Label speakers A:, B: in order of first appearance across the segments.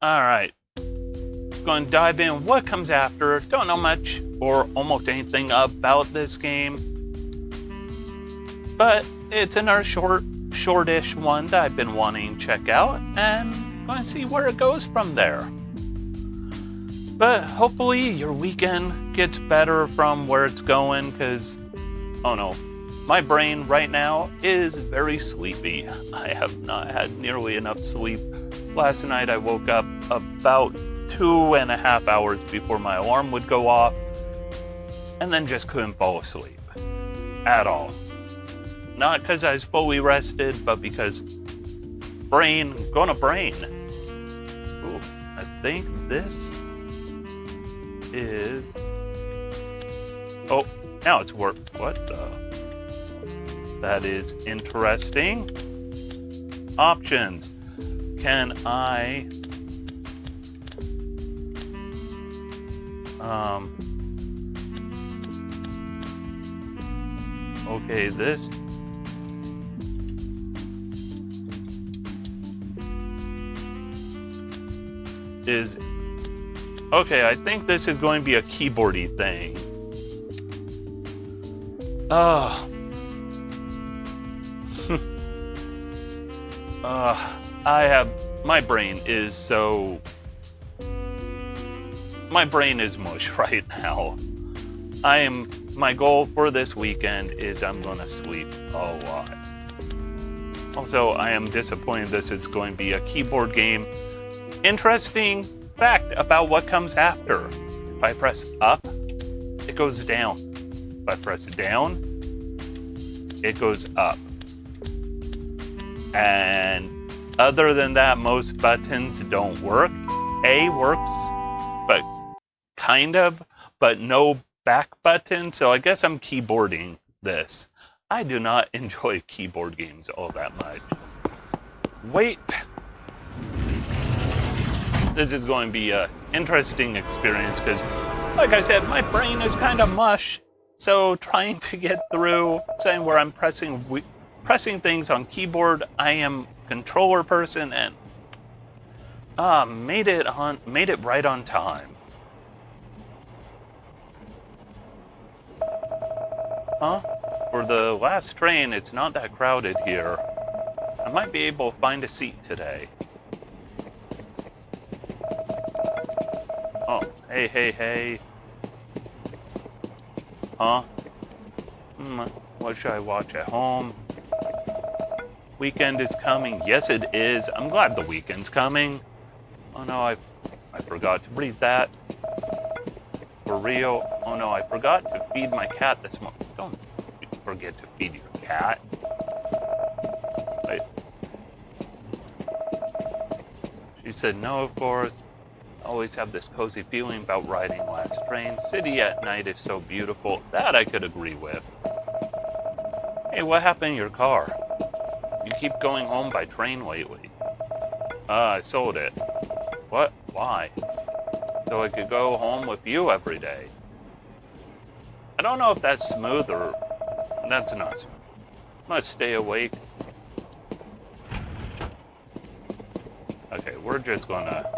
A: Alright, going to dive in what comes after. Don't know much or almost anything about this game, but it's another shortish one that I've been wanting to check out, and going to see where it goes from there. But hopefully your weekend gets better from where it's going, because, oh no, my brain right now is very sleepy. I have not had nearly enough sleep. Last night I woke up about 2.5 hours before my alarm would go off, and then just couldn't fall asleep at all. Not because I was fully rested, but because brain. Ooh, I think this is... Oh, now it's worked. What the... That is interesting. Options. Can I... Okay, this... is... Okay, I think this is going to be a keyboardy thing. My brain is so... My brain is mush right now. My goal for this weekend is I'm gonna sleep a lot. Also, I am disappointed this is going to be a keyboard game. Interesting fact about what comes after. If I press up, it goes down. If I press down, it goes up. And other than that, most buttons don't work. A works, but kind of, but no back button. So I guess I'm keyboarding this. I do not enjoy keyboard games all that much. Wait. This is going to be an interesting experience because, like I said, my brain is kind of mush. So trying to get through, saying where I'm pressing things on keyboard, I am controller person, and made it right on time. Huh? For the last train, it's not that crowded here. I might be able to find a seat today. Oh, hey. Huh? What should I watch at home? Weekend is coming. Yes, it is. I'm glad the weekend's coming. Oh no, I forgot to read that. For real. Oh no, I forgot to feed my cat this morning. Don't forget to feed your cat. Wait. She said no, of course. I always have this cozy feeling about riding last train. City at night is so beautiful. That I could agree with. Hey, what happened to your car? You keep going home by train lately. I sold it. What? Why? So I could go home with you every day. I don't know if that's smooth or... That's not smooth. Must stay awake. Okay, we're just gonna...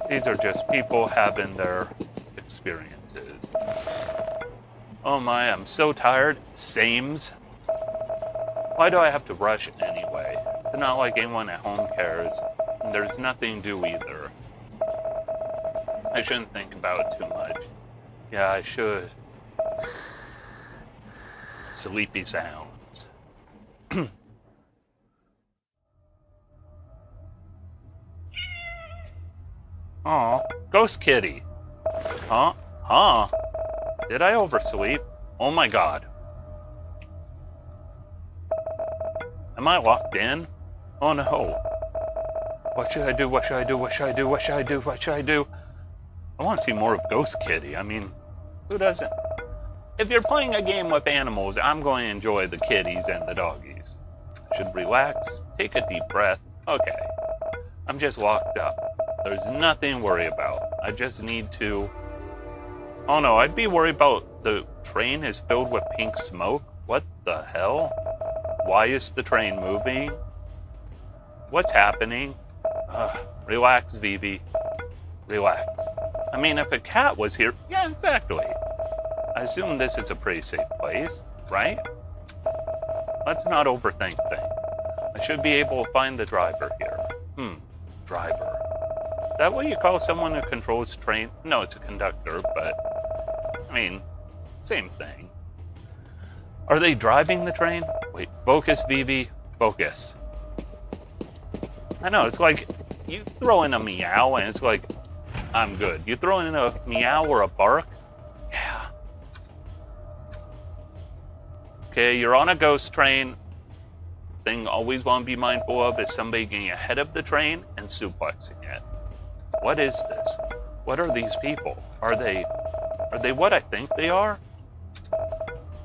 A: These are just people having their experiences. Oh my, I'm so tired. Sames. Why do I have to rush anyway? It's not like anyone at home cares. And there's nothing to do either. I shouldn't think about it too much. Yeah, I should. Sleepy sounds. Aw, Ghost Kitty. Huh? Did I oversleep? Oh my god. Am I locked in? Oh no. What should I do? I want to see more of Ghost Kitty. I mean, who doesn't? If you're playing a game with animals, I'm going to enjoy the kitties and the doggies. Should relax, take a deep breath. Okay. I'm just locked up. There's nothing to worry about. I just need to... Oh no, I'd be worried about the train is filled with pink smoke. What the hell? Why is the train moving? What's happening? Relax, Vivi. Relax. I mean, if a cat was here... Yeah, exactly. I assume this is a pretty safe place, right? Let's not overthink things. I should be able to find the driver here. Driver. Is that what you call someone who controls the train? No, it's a conductor, but... I mean, same thing. Are they driving the train? Wait, focus, Vivi. Focus. I know, it's like... You throw in a meow and it's like... I'm good. You throw in a meow or a bark? Yeah. Okay, you're on a ghost train. Thing always want to be mindful of is somebody getting ahead of the train and suplexing it. What is this? What are these people? Are they what I think they are?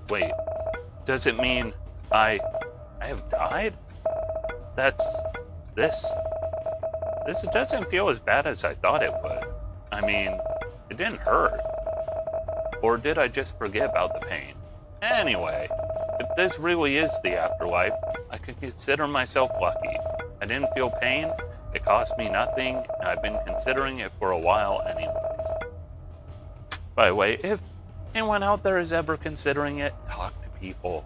A: Wait, does it mean I have died? This doesn't feel as bad as I thought it would. I mean, it didn't hurt. Or did I just forget about the pain? Anyway, if this really is the afterlife, I could consider myself lucky. I didn't feel pain, it cost me nothing, and I've been considering it for a while anyways. By the way, if anyone out there is ever considering it, talk to people.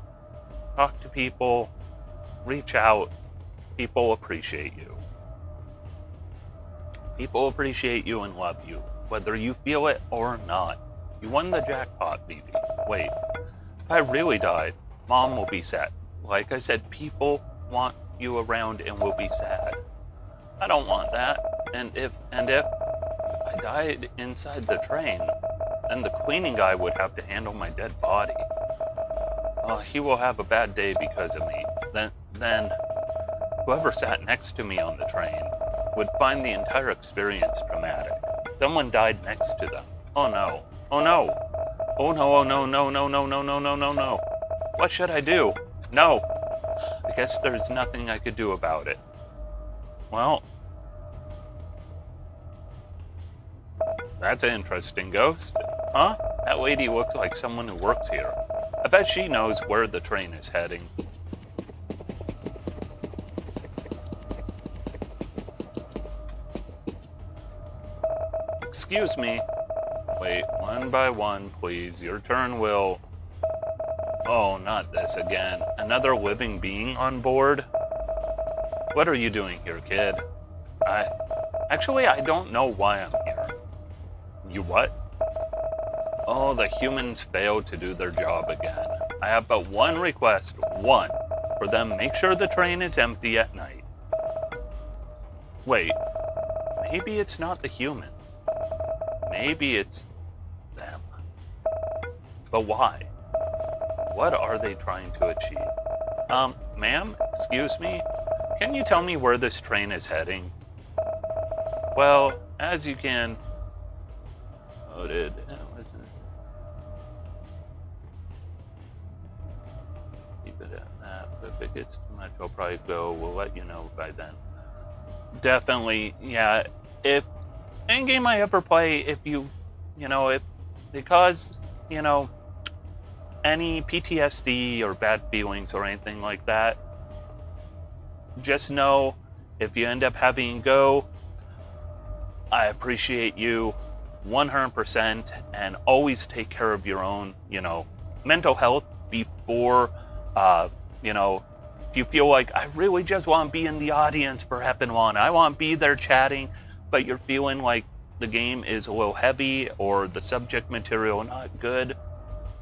A: Talk to people. Reach out. People appreciate you. People appreciate you and love you, whether you feel it or not. You won the jackpot, Vivi. Wait, if I really died, Mom will be sad. Like I said, people want you around and will be sad. I don't want that. And if I died inside the train, then the cleaning guy would have to handle my dead body. He will have a bad day because of me. Then whoever sat next to me on the train would find the entire experience traumatic. Someone died next to them. Oh no. Oh no. Oh no, oh no, no, no, no, no, no, no, no, no. What should I do? No. I guess there's nothing I could do about it. Well, that's an interesting ghost. Huh? That lady looks like someone who works here. I bet she knows where the train is heading. Excuse me. Wait, one by one, please. Your turn will... Oh, not this again. Another living being on board? What are you doing here, kid? Actually, I don't know why I'm here. You what? Oh, the humans failed to do their job again. I have but one request. One. For them, make sure the train is empty at night. Wait. Maybe it's not the humans. Maybe it's them. But why? What are they trying to achieve? Ma'am, excuse me? Can you tell me where this train is heading? Well, as you can... Loaded. Keep it at that. If it gets too much, I'll probably go. We'll let you know by then. Definitely, yeah. If any game I ever play, if they cause, any PTSD or bad feelings or anything like that, just know if you end up having to go, I appreciate you 100%, and always take care of your own, mental health before, if you feel like I really just want to be in the audience for Happen One, I want to be there chatting, but you're feeling like the game is a little heavy or the subject material not good,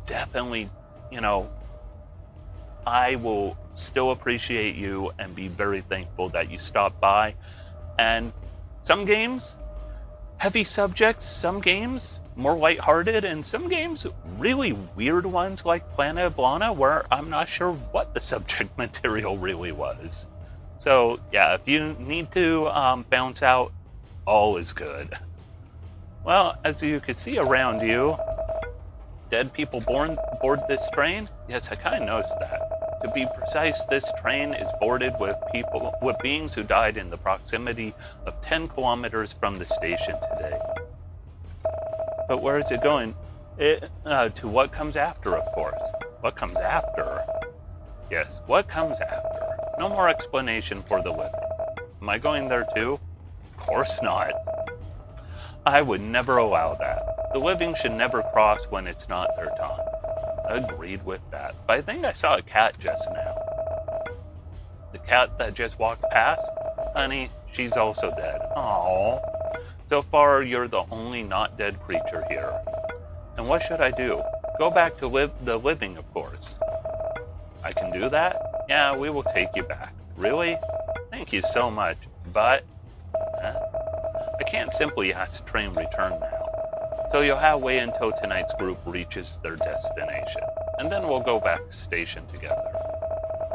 A: definitely, I will still appreciate you and be very thankful that you stopped by. And some games, heavy subjects, some games more lighthearted, and some games really weird ones like Planet of Lana, where I'm not sure what the subject material really was. So yeah, if you need to bounce out, all is good. Well, as you can see around you, dead people board this train? Yes, I kind of noticed that. To be precise, this train is boarded with beings who died in the proximity of 10 kilometers from the station today. But where is it going? To what comes after, of course. What comes after? Yes, what comes after? No more explanation for the living. Am I going there too? course not. I would never allow that. The living should never cross when it's not their time. Agreed with that. But I think I saw a cat just now. The cat that just walked past? Honey, she's also dead. Aww. So far, you're the only not dead creature here. And what should I do? Go back to the living, of course. I can do that? Yeah, we will take you back. Really? Thank you so much. But I can't simply ask the train return now. So you'll have to wait until tonight's group reaches their destination. And then we'll go back to station together.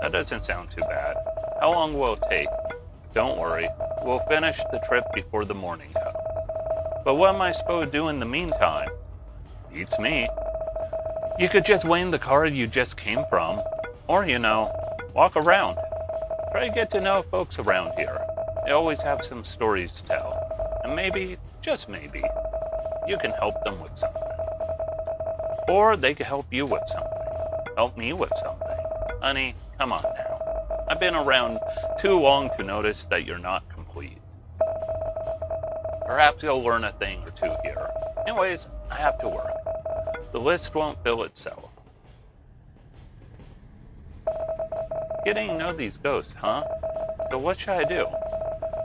A: That doesn't sound too bad. How long will it take? Don't worry. We'll finish the trip before the morning comes. But what am I supposed to do in the meantime? Beats me. You could just wait in the car you just came from. Or, walk around. Try to get to know folks around here. They always have some stories to tell. And maybe, just maybe, you can help them with something. Or they can help you with something. Help me with something. Honey, come on now. I've been around too long to notice that you're not complete. Perhaps you'll learn a thing or two here. Anyways, I have to work. The list won't fill itself. Getting to know these ghosts, huh? So what should I do?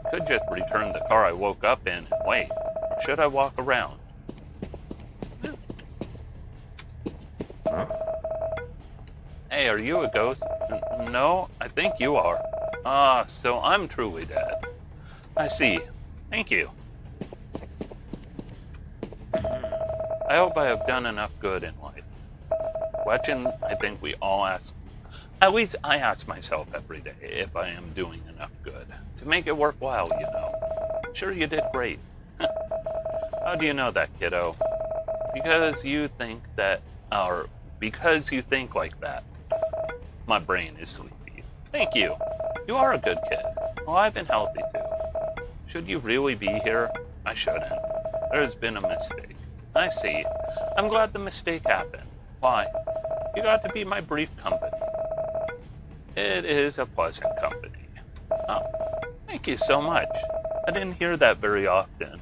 A: Could just return the car I woke up in and wait. Or should I walk around?
B: Huh?
A: Hey, are you a ghost? No, I think you are. Ah, so I'm truly dead. I see. Thank you. I hope I have done enough good in life. Question I think we all ask. At least I ask myself every day if I am doing enough good. To make it worthwhile, Sure, you did great. How do you know that, kiddo? Because you think that, or because you think like that. My brain is sleepy. Thank you. You are a good kid. Well, I've been healthy too. Should you really be here? I shouldn't. There's been a mistake. I see. I'm glad the mistake happened. Why? You got to be my brief company. It is a pleasant company. Oh, thank you so much. I didn't hear that very often.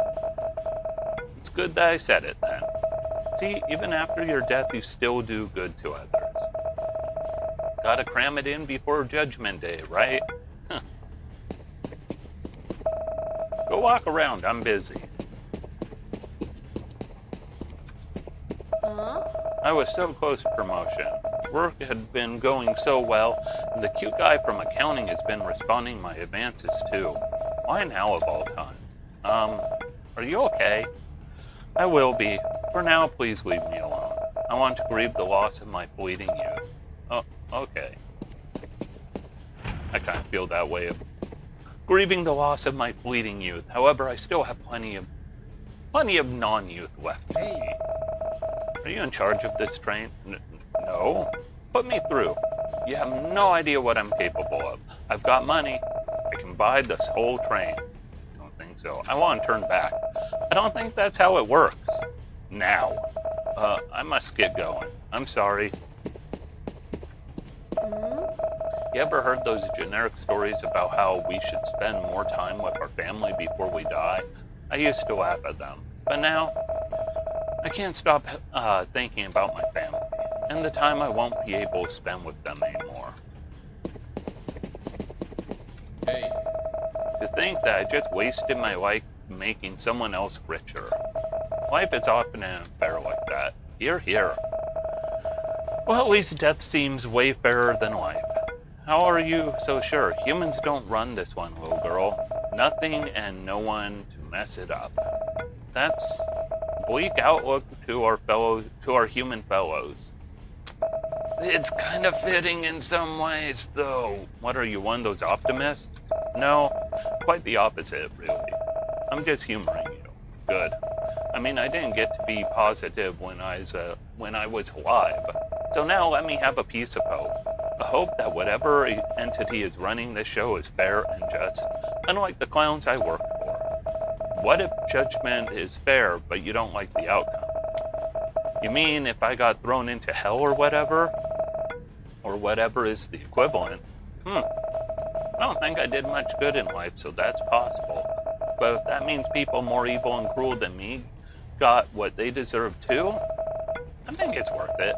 A: It's good that I said it then. See, even after your death, you still do good to others. Gotta cram it in before Judgment Day, right? Huh. Go walk around, I'm busy. I was so close to promotion. Work had been going so well, and the cute guy from accounting has been responding to my advances too. Why now of all times? Are you okay? I will be. For now, please leave me alone. I want to grieve the loss of my fleeting youth. Oh, okay. I kind of feel that way of grieving the loss of my fleeting youth. However, I still have plenty of non-youth left. Hey. Are you in charge of this train? No. Put me through. You have no idea what I'm capable of. I've got money. I can buy this whole train. Don't think so. I want to turn back. I don't think that's how it works. Now. I must get going. I'm sorry. You ever heard those generic stories about how we should spend more time with our family before we die? I used to laugh at them. But now, I can't stop thinking about my family and the time I won't be able to spend with them anymore.
B: Hey.
A: To think that I just wasted my life making someone else richer. Life is often unfair like that. Hear, hear. Well, at least death seems way fairer than life. How are you so sure? Humans don't run this one, little girl. Nothing and no one to mess it up. That's bleak outlook to our human fellows. It's kind of fitting in some ways, though. What are you, one of those optimists? No, quite the opposite, really. I'm just humoring you. Good. I mean, I didn't get to be positive when I was alive. So now let me have a piece of hope. A hope that whatever entity is running this show is fair and just, unlike the clowns I work for. What if judgment is fair, but you don't like the outcome? You mean if I got thrown into hell or whatever? Or whatever is the equivalent? I don't think I did much good in life, so that's possible. but if that means people more evil and cruel than me got what they deserve too, I think it's worth it.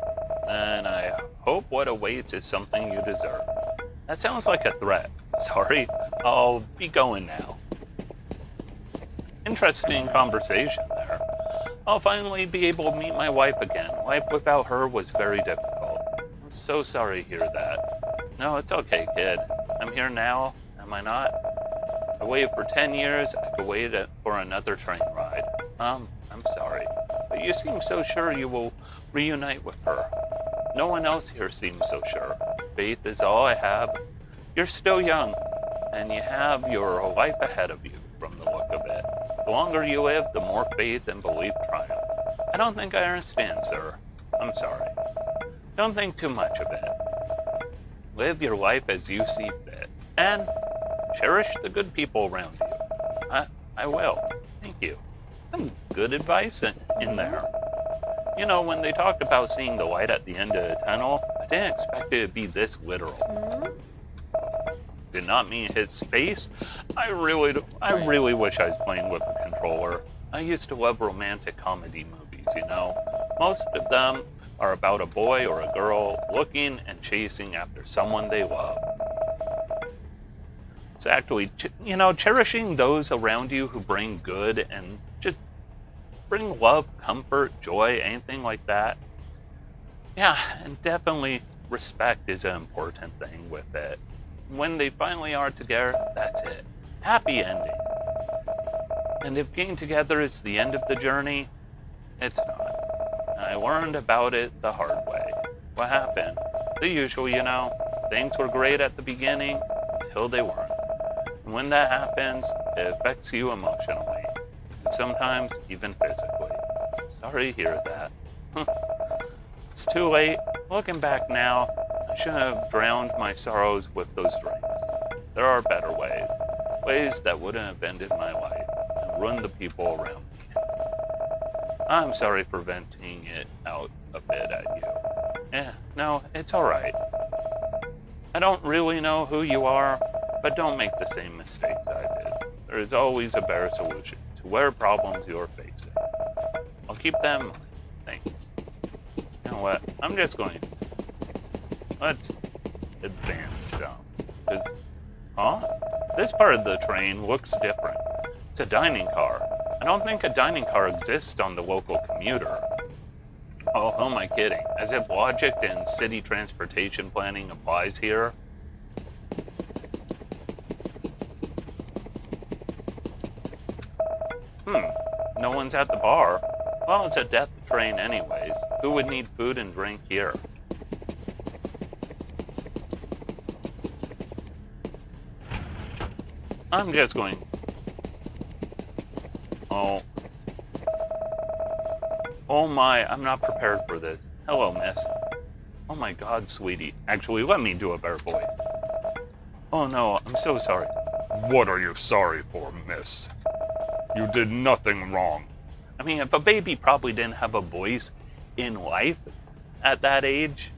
A: And I hope what awaits is something you deserve. That sounds like a threat. Sorry, I'll be going now. Interesting conversation there. I'll finally be able to meet my wife again. Life without her was very difficult. I'm so sorry to hear that. No, it's okay, kid. I'm here now, am I not? I waited for 10 years, I could wait for another train ride. I'm sorry, but you seem so sure you will reunite with her. No one else here seems so sure. Faith is all I have. You're still young, and you have your life ahead of you, from the look of it. The longer you live, the more faith and belief triumph. I don't think I understand, sir. I'm sorry. Don't think too much of it. Live your life as you see fit, and cherish the good people around you. I will. Thank you. Some good advice in there. You know, when they talked about seeing the light at the end of the tunnel, I didn't expect it to be this literal. Did not mean hit space. I really wish I was playing with a controller. I used to love romantic comedy movies, you know. Most of them are about a boy or a girl looking and chasing after someone they love. It's actually, you know, cherishing those around you who bring good and just bring love, comfort, joy, anything like that. Yeah, and definitely respect is an important thing with it. When they finally are together, that's it. Happy ending. And if being together is the end of the journey, it's not. I learned about it the hard way. What happened? The usual, you know. Things were great at the beginning until they weren't. And when that happens, it affects you emotionally. And sometimes even physically. Sorry to hear that. It's too late. Looking back now, I shouldn't have drowned my sorrows with those drinks. There are better ways. Ways that wouldn't have ended my life and ruined the people around me. I'm sorry for venting it out a bit at you. No, it's alright. I don't really know who you are, but don't make the same mistakes I did. There is always a better solution to whatever problems you're facing. I'll keep that in mind. Thanks. You know what? I'm just going... Let's advance some. This part of the train looks different. It's a dining car. I don't think a dining car exists on the local commuter. Oh, who am I kidding? As if logic in city transportation planning applies here. No one's at the bar. Well, it's a death train anyways. Who would need food and drink here? I'm just going... Oh my, I'm not prepared for this. Hello, miss. Oh my god, sweetie. Actually, let me do a better voice. Oh no, I'm so sorry.
C: What are you sorry for, miss? You did nothing wrong.
A: I mean, if a baby probably didn't have a voice in life at that age,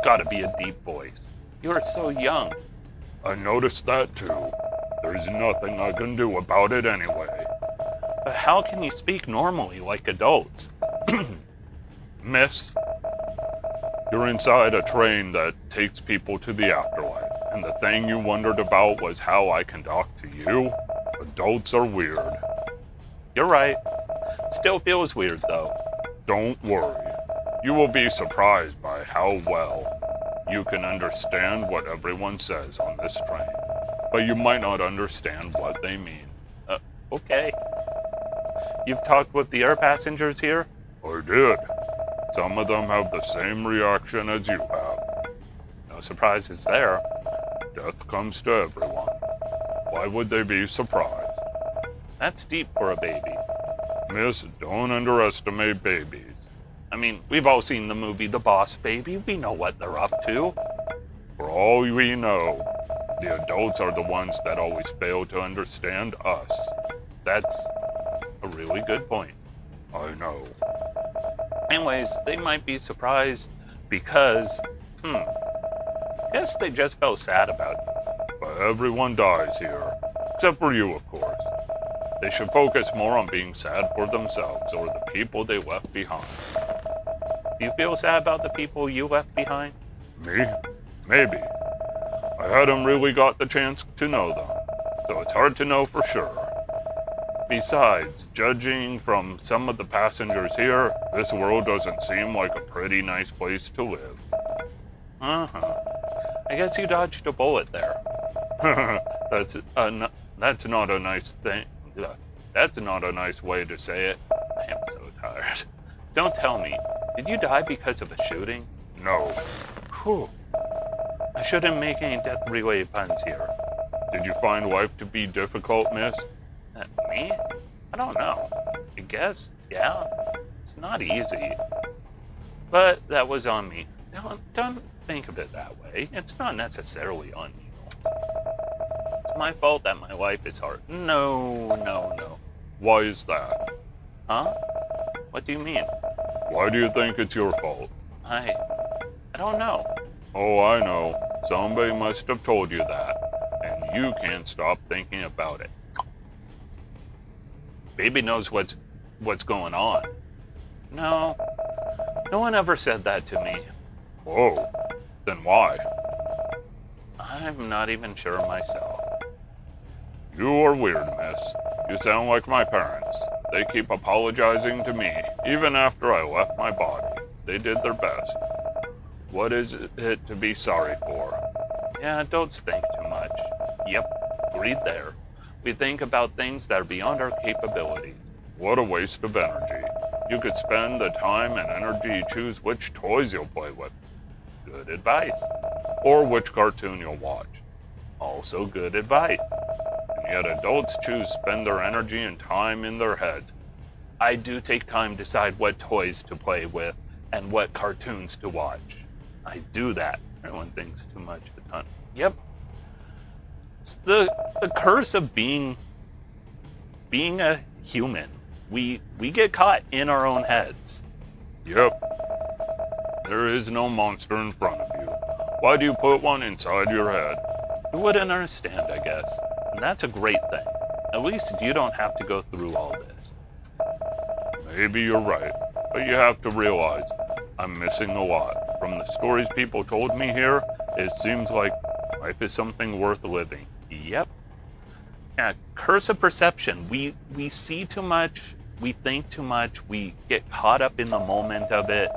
A: gotta be a deep voice. You're so young.
C: I noticed that too. There's nothing I can do about it anyway.
A: But how can you speak normally like adults?
C: Miss, you're inside a train that takes people to the afterlife, and the thing you wondered about was how I can talk to you? Adults are weird.
A: You're right. Still feels weird, though.
C: Don't worry. You will be surprised by how well you can understand what everyone says on this train. But you might not understand what they mean.
A: Okay. You've talked with the air passengers here?
C: I did. Some of them have the same reaction as you have.
A: No surprises there.
C: Death comes to everyone. Why would they be surprised?
A: That's deep for a baby.
C: Miss, don't underestimate babies.
A: I mean, we've all seen the movie The Boss Baby. We know what they're up to.
C: For all we know, the adults are the ones that always fail to understand us.
A: That's a really good point.
C: I know.
A: Anyways, they might be surprised because, guess they just felt sad about it.
C: But everyone dies here. Except for you, of course. They should focus more on being sad for themselves or the people they left behind.
A: Do you feel sad about the people you left behind?
C: Me? Maybe. I hadn't really got the chance to know them, so it's hard to know for sure. Besides, judging from some of the passengers here, this world doesn't seem like a pretty nice place to live.
A: Uh-huh. I guess you dodged a bullet there.
C: That's not a nice thing. That's not a nice way to say it.
A: I am so tired. Don't tell me. Did you die because of a shooting?
C: No.
A: Whew. I shouldn't make any death-related puns here.
C: Did you find life to be difficult, miss?
A: Me? I don't know. I guess, yeah. It's not easy. But that was on me. Don't think of it that way. It's not necessarily on you. It's my fault that my life is hard. No.
C: Why is that?
A: Huh? What do you mean?
C: Why do you think it's your fault?
A: I don't know.
C: Oh, I know. Somebody must have told you that, and you can't stop thinking about it.
A: Baby knows what's going on. No one ever said that to me.
C: Whoa. Then why?
A: I'm not even sure myself.
C: You are weird, miss. You sound like my parents. They keep apologizing to me, even after I left my body. They did their best. What is it to be sorry for?
A: Yeah, don't think too much. Yep, agreed there. We think about things that are beyond our capabilities.
C: What a waste of energy. You could spend the time and energy to choose which toys you'll play with.
A: Good advice.
C: Or which cartoon you'll watch.
A: Also good advice.
C: And yet adults choose to spend their energy and time in their heads.
A: I do take time to decide what toys to play with and what cartoons to watch. I do that. Everyone thinks too much of the time. Yep. It's the curse of being a human. We get caught in our own heads.
C: Yep. There is no monster in front of you. Why do you put one inside your head?
A: You wouldn't understand, I guess. And that's a great thing. At least you don't have to go through all this.
C: Maybe you're right, but you have to realize I'm missing a lot. From the stories people told me here, it seems like life is something worth living.
A: Yep. Yeah, curse of perception. We see too much, we think too much, we get caught up in the moment of it,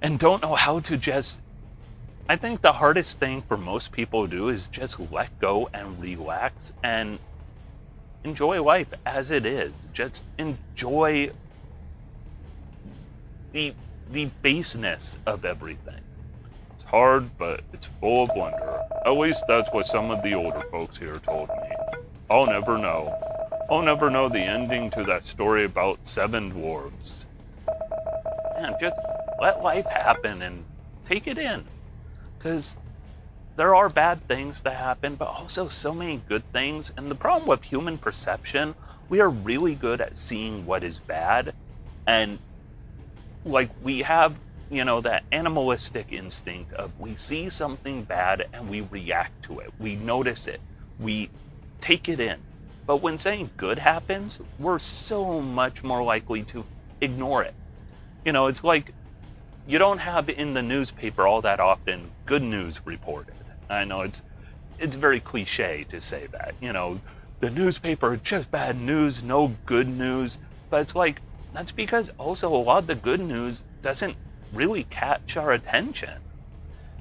A: and don't know how to just... I think the hardest thing for most people to do is just let go and relax and enjoy life as it is. Just enjoy the baseness of everything.
C: It's hard, but it's full of wonder. At least that's what some of the older folks here told me. I'll never know. I'll never know the ending to that story about 7 dwarves.
A: Man, just let life happen and take it in. Because there are bad things that happen, but also so many good things. And the problem with human perception, we are really good at seeing what is bad. And like we have, that animalistic instinct of we see something bad and we react to it. We notice it. We take it in. But when something good happens, we're so much more likely to ignore it. It's like you don't have in the newspaper all that often good news reported. I know it's very cliche to say that. The newspaper, just bad news, no good news. But it's like, that's because also a lot of the good news doesn't really catch our attention.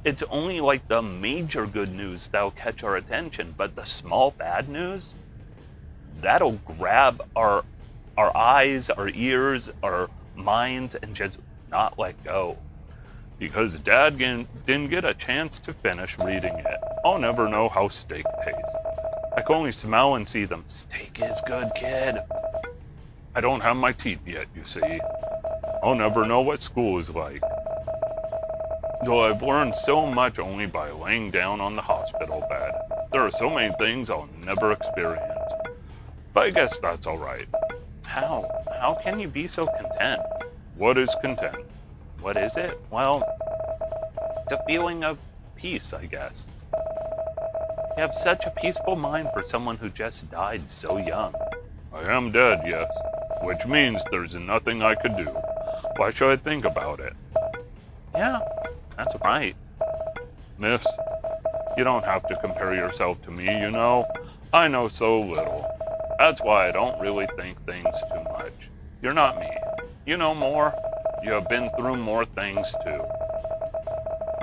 A: It's only like the major good news that'll catch our attention, but the small bad news, that'll grab our eyes, our ears, our minds, and just not let go. Because Dad didn't get a chance to finish reading it. I'll never know how steak tastes. I can only smell and see them. Steak is good, kid. I don't have my teeth yet, you see. I'll never know what school is like. Though I've learned so much only by laying down on the hospital bed. There are so many things I'll never experience. But I guess that's all right. How? How can you be so content?
C: What is content?
A: What is it? Well, it's a feeling of peace, I guess. You have such a peaceful mind for someone who just died so young.
C: I am dead, yes, which means there's nothing I could do. Why should I think about it?
A: Yeah, that's right.
C: Miss, you don't have to compare yourself to me, you know. I know so little. That's why I don't really think things too much. You're not me. You know more. You have been through more things too.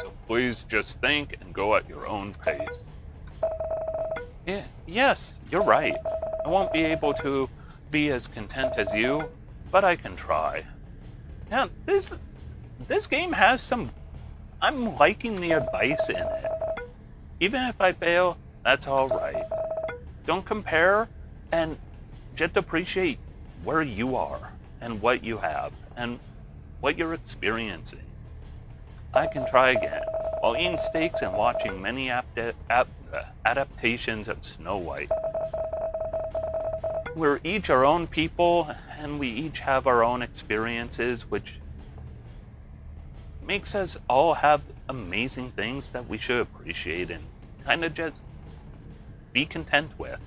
C: So please just think and go at your own pace.
A: Yeah, yes, you're right. I won't be able to be as content as you, but I can try. Yeah, this game has some... I'm liking the advice in it. Even if I fail, that's all right. Don't compare and just appreciate where you are and what you have and what you're experiencing. I can try again while eating steaks and watching many adaptations of Snow White. We're each our own people and we each have our own experiences, which makes us all have amazing things that we should appreciate and kind of just be content with.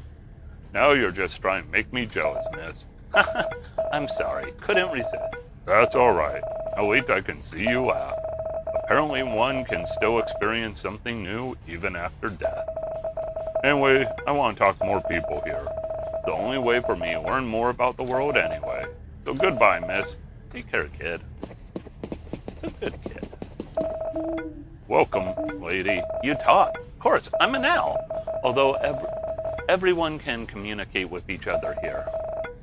C: Now you're just trying to make me jealous, miss.
A: I'm sorry, couldn't resist.
C: That's alright. At least I can see you laugh. Apparently one can still experience something new even after death. Anyway, I want to talk to more people here. It's the only way for me to learn more about the world anyway. So goodbye, miss.
A: Take care, kid. It's a good kid.
C: Welcome, lady.
A: You talk. Of course, I'm an owl. Although everyone can communicate with each other here.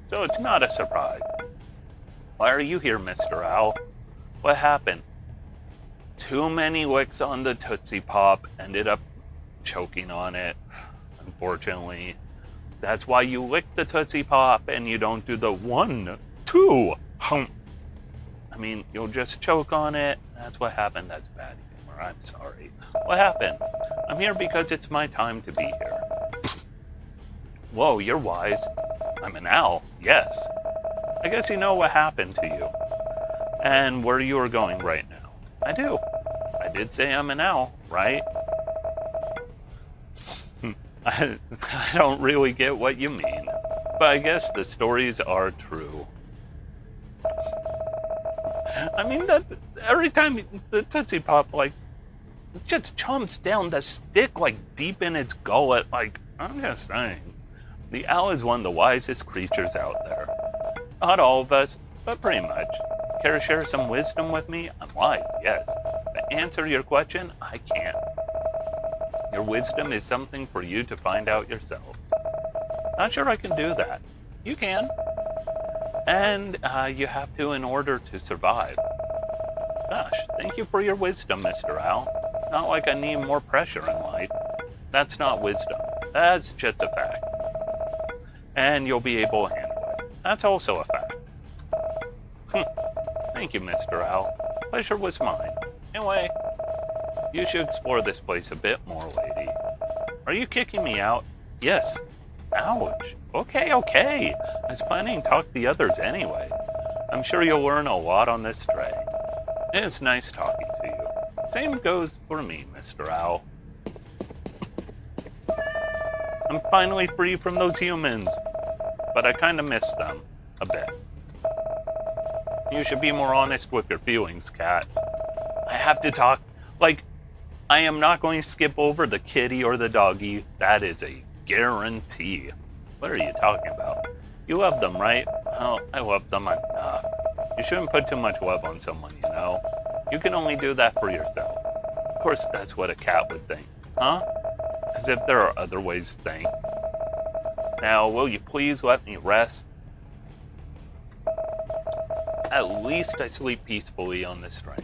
A: So it's not a surprise. Why are you here, Mr. Owl? What happened? Too many licks on the Tootsie Pop, ended up choking on it, unfortunately. That's why you lick the Tootsie Pop and you don't do the 1, 2, hump. I mean, you'll just choke on it. That's what happened. That's bad humor. I'm sorry. What happened? I'm here because it's my time to be here. Whoa, you're wise. I'm an owl, yes. I guess you know what happened to you. And where you are going right now. I do. I did say I'm an owl, right? I don't really get what you mean. But I guess the stories are true. I mean, that every time the Tootsie Pop, like, just chomps down the stick, like, deep in its gullet. Like, I'm just saying. The owl is one of the wisest creatures out there. Not all of us, but pretty much. Care to share some wisdom with me? I'm wise, yes. To answer your question, I can't. Your wisdom is something for you to find out yourself. Not sure I can do that. You can. And you have to in order to survive. Gosh, thank you for your wisdom, Mr. Owl. Not like I need more pressure in life. That's not wisdom. That's just a fact. And you'll be able to handle it. That's also a fact. Thank you, Mr. Owl. Pleasure was mine. Anyway, you should explore this place a bit more, lady. Are you kicking me out? Yes. Ouch. Okay. I was planning to talk to the others anyway. I'm sure you'll learn a lot on this stray. It's nice talking to you. Same goes for me, Mr. Owl. I'm finally free from those humans, but I kind of miss them a bit. You should be more honest with your feelings, Cat. I have to talk. Like, I am not going to skip over the kitty or the doggy. That is a guarantee. What are you talking about? You love them, right? Oh, I love them enough. You shouldn't put too much love on someone, you know? You can only do that for yourself. Of course, that's what a cat would think. Huh? As if there are other ways to think. Now, will you please let me rest? At least I sleep peacefully on this train.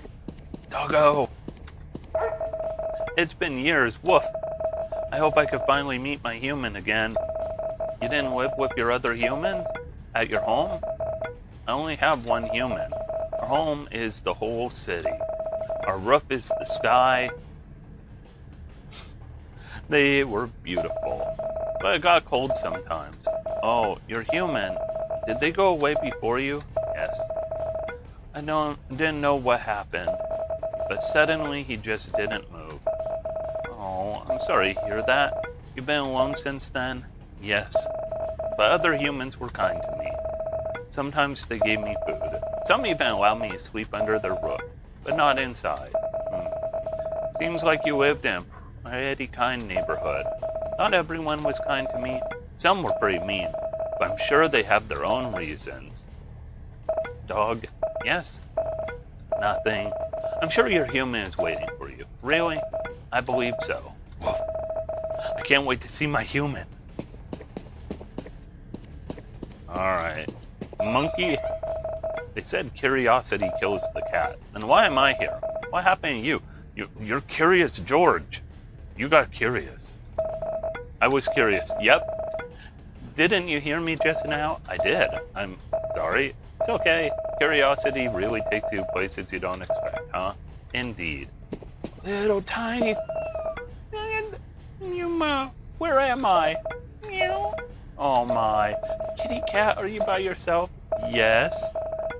A: Doggo! It's been years, woof. I hope I could finally meet my human again. You didn't live with your other humans? At your home? I only have one human. Our home is the whole city. Our roof is the sky. They were beautiful, but it got cold sometimes. Oh, you're human. Did they go away before you? Yes. I didn't know what happened, but suddenly he just didn't move. Oh, I'm sorry to hear that. You've been alone since then? Yes. But other humans were kind to me. Sometimes they gave me food. Some even allowed me to sleep under their roof, but not inside. Seems like you lived in a pretty kind neighborhood. Not everyone was kind to me. Some were pretty mean, but I'm sure they have their own reasons. Dog? Yes? Nothing. I'm sure your human is waiting for you. Really? I believe so. Woof. I can't wait to see my human. Alright. Monkey? They said curiosity kills the cat. Then why am I here? What happened to you? You're Curious George. You got curious. I was curious. Yep. Didn't you hear me just now? I did. I'm sorry. It's okay. Curiosity really takes you places you don't expect, huh? Indeed. Little tiny... Mew, where am I? Mew. Oh my. Kitty cat, are you by yourself? Yes.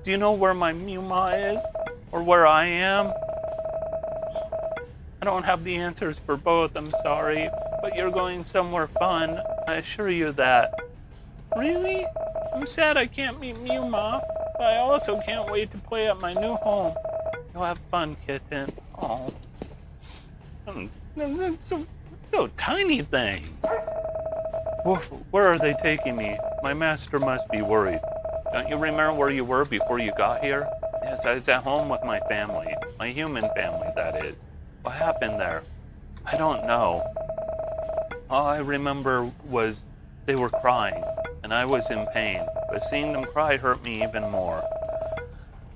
A: Do you know where my Mew-ma is? Or where I am? I don't have the answers for both, I'm sorry. But you're going somewhere fun. I assure you that. Really? I'm sad I can't meet Mew-ma. But I also can't wait to play at my new home. You'll have fun, kitten. Oh. So tiny thing. Woof, where are they taking me? My master must be worried. Don't you remember where you were before you got here? Yes, I was at home with my family. My human family, that is. What happened there? I don't know. All I remember was they were crying, and I was in pain, but seeing them cry hurt me even more.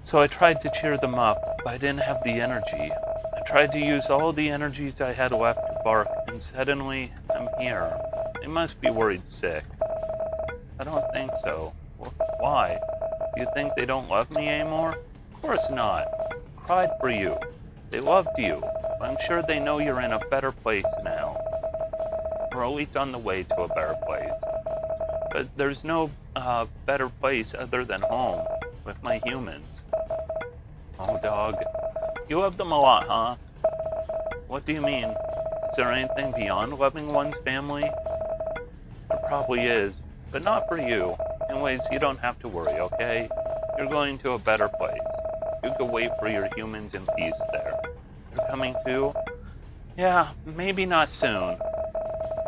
A: So I tried to cheer them up, but I didn't have the energy. I tried to use all the energies I had left to bark, and suddenly I'm here. They must be worried sick. I don't think so. Why? Do you think they don't love me anymore? Of course not. Cried for you. They loved you. I'm sure they know you're in a better place now. Or at least on the way to a better place. But there's no better place other than home with my humans. Oh, dog. You love them a lot, huh? What do you mean? Is there anything beyond loving one's family? There probably is, but not for you. Anyways, you don't have to worry, okay? You're going to a better place. You can wait for your humans in peace there. They're coming too? Yeah, maybe not soon.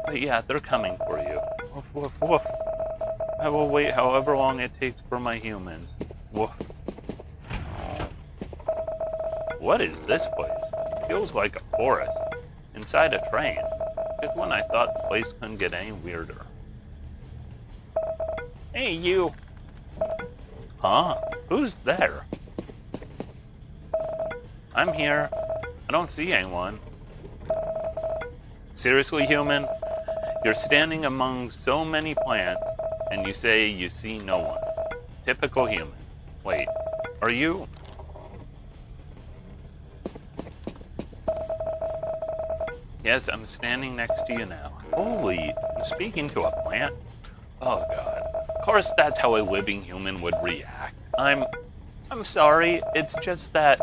A: But yeah, they're coming for you. Woof, woof, woof. I will wait however long it takes for my humans. Woof. Oh. What is this place? Feels like a forest. Inside a train. Just when I thought the place couldn't get any weirder. Hey, you. Huh? Who's there? I'm here. I don't see anyone. Seriously, human? You're standing among so many plants, and you say you see no one. Typical humans. Wait, are you? Yes, I'm standing next to you now. Holy, I'm speaking to a plant? Oh god. Of course that's how a living human would react. I'm sorry, it's just that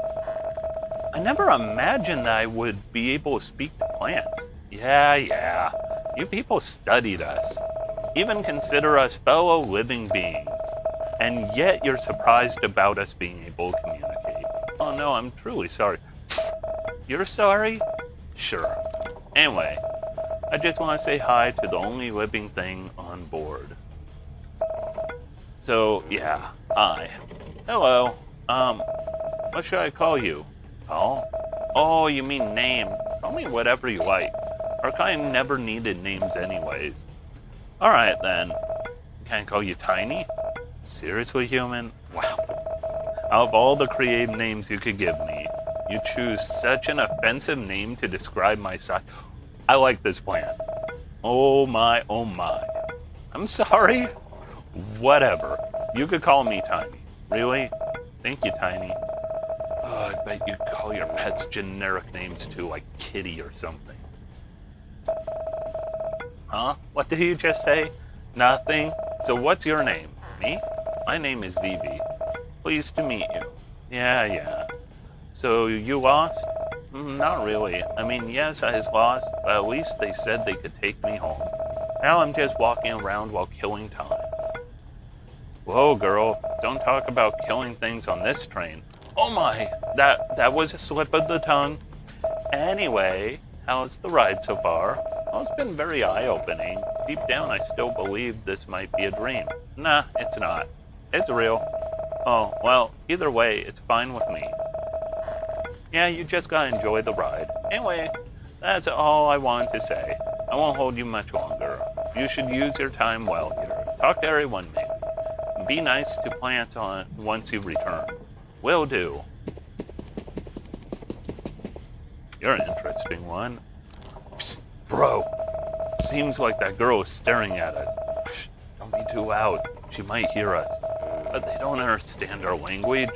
A: I never imagined that I would be able to speak to plants. Yeah. You people studied us. Even consider us fellow living beings. And yet you're surprised about us being able to communicate. Oh no, I'm truly sorry. You're sorry? Sure. Anyway, I just want to say hi to the only living thing on board. So, yeah, hi. Hello. What should I call you? Oh? Oh, you mean name. Call me whatever you like. Our kind never needed names anyways. Alright then. Can I call you Tiny? Seriously, human? Wow. Out of all the creative names you could give me, you choose such an offensive name to describe my size. I like this plan. Oh my, oh my. I'm sorry. Whatever. You could call me Tiny. Really? Thank you, Tiny. Oh, I bet you'd call your pets generic names too, like Kitty or something. Huh? What did you just say? Nothing? So what's your name? Me? My name is Vivi. Pleased to meet you. Yeah. So you lost? Not really. I mean, yes, I was lost, but at least they said they could take me home. Now I'm just walking around while killing time. Whoa, girl, don't talk about killing things on this train. Oh my, that was a slip of the tongue. Anyway, how's the ride so far? Well, it's been very eye-opening. Deep down, I still believe this might be a dream. Nah, it's not. It's real. Oh, well, either way, it's fine with me. Yeah, you just gotta enjoy the ride. Anyway, that's all I wanted to say. I won't hold you much longer. You should use your time well here. Talk to everyone, maybe. Be nice to plants once you return. Will do. You're an interesting one. Psst, bro. Seems like that girl is staring at us. Shh, don't be too loud. She might hear us. But they don't understand our language.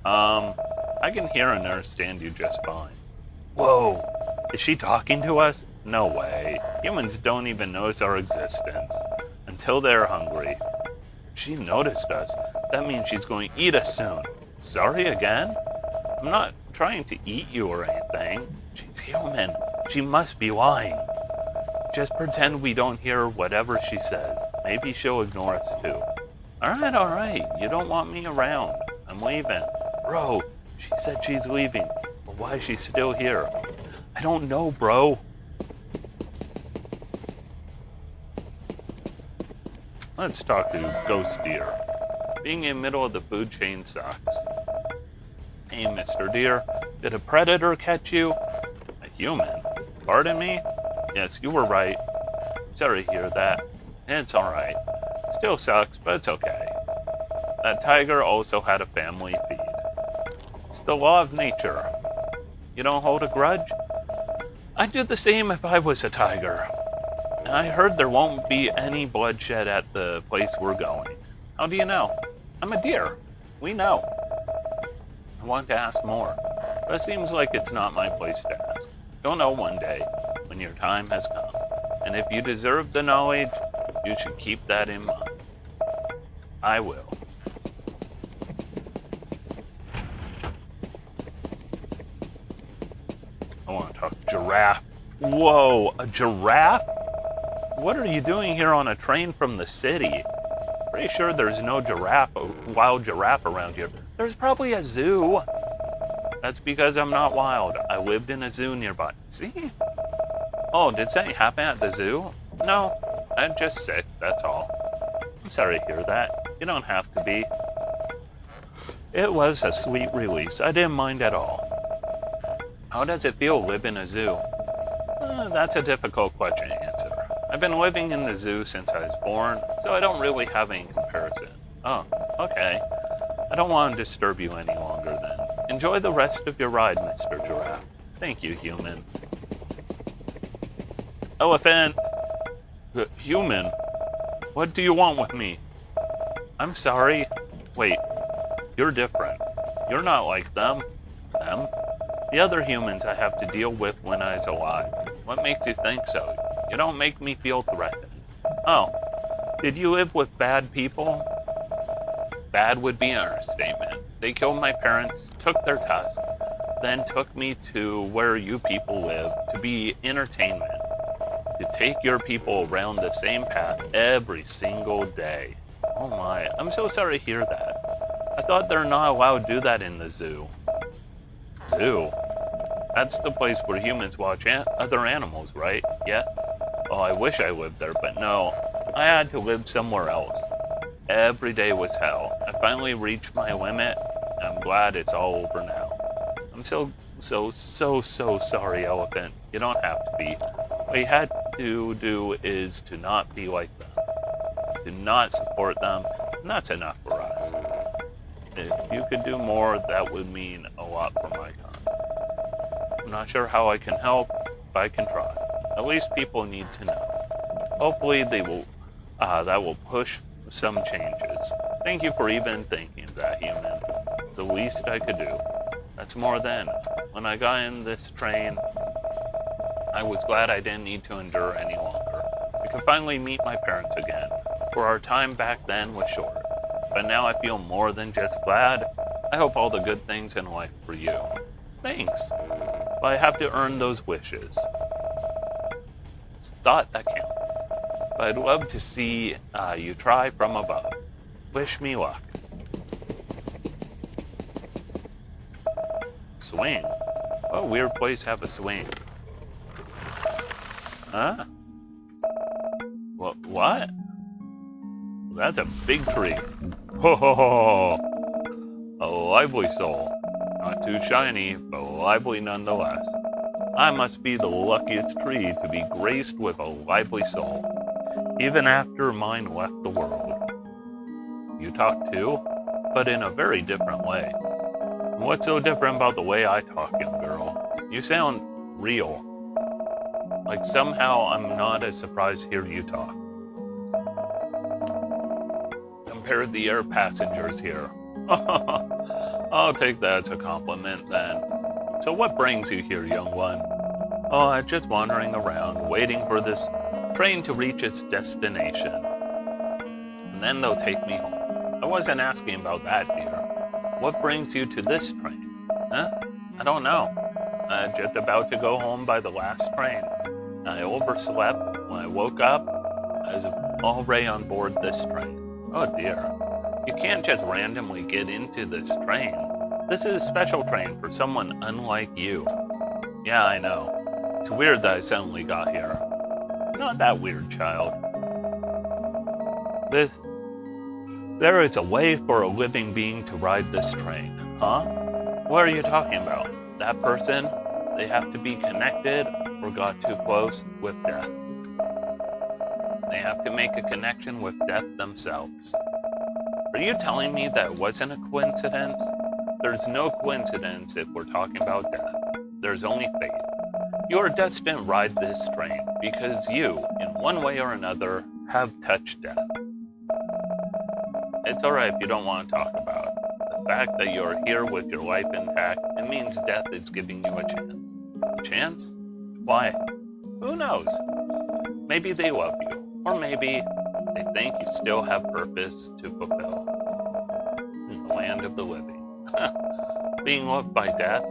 A: I can hear and understand you just fine. Whoa. Is she talking to us? No way. Humans don't even notice our existence until they're hungry. If she noticed us, that means she's going to eat us soon. Sorry again? I'm not trying to eat you or anything. She's human. She must be lying. Just pretend we don't hear whatever she says. Maybe she'll ignore us too. Alright. You don't want me around. I'm leaving. Bro, she said she's leaving. But why is she still here? I don't know, bro. Let's talk to Ghost Deer. Being in the middle of the food chain sucks. Hey, Mr. Deer, did a predator catch you? A human? Pardon me? Yes, you were right. Sorry to hear that. It's alright. Still sucks, but it's okay. That tiger also had a family feed. It's the law of nature. You don't hold a grudge? I'd do the same if I was a tiger. I heard there won't be any bloodshed at the place we're going. How do you know? I'm a deer. We know. I want to ask more, but it seems like it's not my place to ask. You'll know one day, when your time has come. And if you deserve the knowledge, you should keep that in mind. I will. I want to talk giraffe. Whoa, a giraffe? What are you doing here on a train from the city? Pretty sure there's no wild giraffe around here. There's probably a zoo. That's because I'm not wild. I lived in a zoo nearby. See? Oh, did something happen at the zoo? No, I'm just sick, that's all. I'm sorry to hear that. You don't have to be. It was a sweet release. I didn't mind at all. How does it feel to live in a zoo? That's a difficult question to answer. I've been living in the zoo since I was born, so I don't really have any comparison. Oh, okay. I don't want to disturb you any longer then. Enjoy the rest of your ride, Mr. Giraffe. Thank you, human. Elephant! Human? What do you want with me? I'm sorry. Wait, you're different. You're not like them. Them? The other humans I have to deal with when I was alive. What makes you think so? You don't make me feel threatened. Oh, did you live with bad people? Bad would be an understatement. They killed my parents, took their tusks, then took me to where you people live to be entertainment. To take your people around the same path every single day. Oh my, I'm so sorry to hear that. I thought they're not allowed to do that in the zoo. Zoo? That's the place where humans watch other animals, right? Yeah? Oh, I wish I lived there, but no. I had to live somewhere else. Every day was hell. I finally reached my limit. I'm glad it's all over now. I'm so sorry, Elephant. You don't have to be. What you had to do is to not be like them. To not support them. And that's enough for us. If you could do more, that would mean a lot for my kind. I'm not sure how I can help, but I can try. At least people need to know. Hopefully that will push some changes. Thank you for even thinking of that, human. It's the least I could do. That's more than. When I got in this train, I was glad I didn't need to endure any longer. I could finally meet my parents again, for our time back then was short. But now I feel more than just glad. I hope all the good things in life for you. Thanks. but I have to earn those wishes. It's thought that counts. But I'd love to see you try from above. Wish me luck. Swing? What a weird place to have a swing. Huh? What? That's a big tree. Ho ho ho! A lively soul. Not too shiny, but lively nonetheless. I must be the luckiest tree to be graced with a lively soul, even after mine left the world. You talk too, but in a very different way. What's so different about the way I talk, young girl? You sound real. Like somehow I'm not as surprised to hear you talk. Compare the air passengers here. I'll take that as a compliment then. So what brings you here, young one? Oh, I'm just wandering around, waiting for this train to reach its destination. And then they'll take me home. I wasn't asking about that, dear. What brings you to this train? Huh? I don't know. I'm just about to go home by the last train. I overslept. When I woke up, I was already on board this train. Oh dear. You can't just randomly get into this train. This is a special train for someone unlike you. Yeah, I know. It's weird that I suddenly got here. It's not that weird, child. There is a way for a living being to ride this train. Huh? What are you talking about? That person? They have to be connected or got too close with death. They have to make a connection with death themselves. Are you telling me that wasn't a coincidence? There's no coincidence if we're talking about death. There's only fate. You are destined to ride this train because you, in one way or another, have touched death. It's alright if you don't want to talk about it. The fact that you're here with your life intact, it means death is giving you a chance. A chance? Why? Who knows? Maybe they love you, or maybe they think you still have purpose to fulfill. In the land of the living. Being loved by death,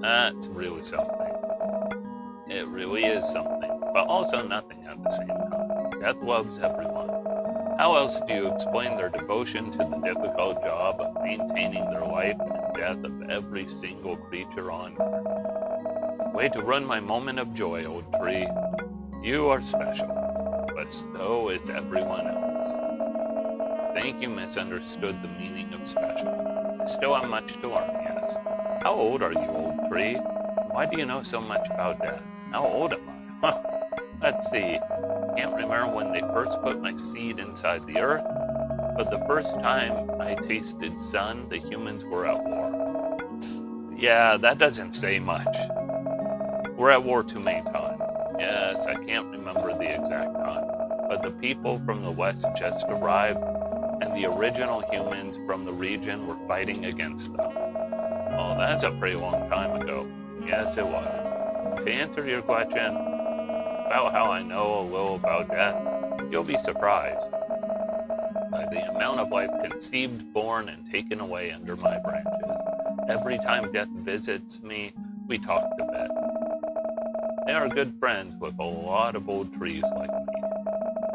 A: that's really something. It really is something, but also nothing at the same time. Death loves everyone. How else do you explain their devotion to the difficult job of maintaining their life and death of every single creature on earth? Way to ruin my moment of joy, old tree. You are special, but so is everyone else. I think you misunderstood the meaning of special. I still have much to learn, yes. How old are you, old tree? Why do you know so much about death? How old am I? Huh. Let's see. Can't remember when they first put my seed inside the earth, but the first time I tasted sun, the humans were at war. Yeah, that doesn't say much. We're at war too many times. Yes, I can't remember the exact time, but the people from the west just arrived, and the original humans from the region were fighting against them. Oh, that's a pretty long time ago. Yes, it was. To answer your question about how I know a little about death, you'll be surprised by the amount of life conceived, born, and taken away under my branches. Every time death visits me, we talk a bit. They are good friends with a lot of old trees like me.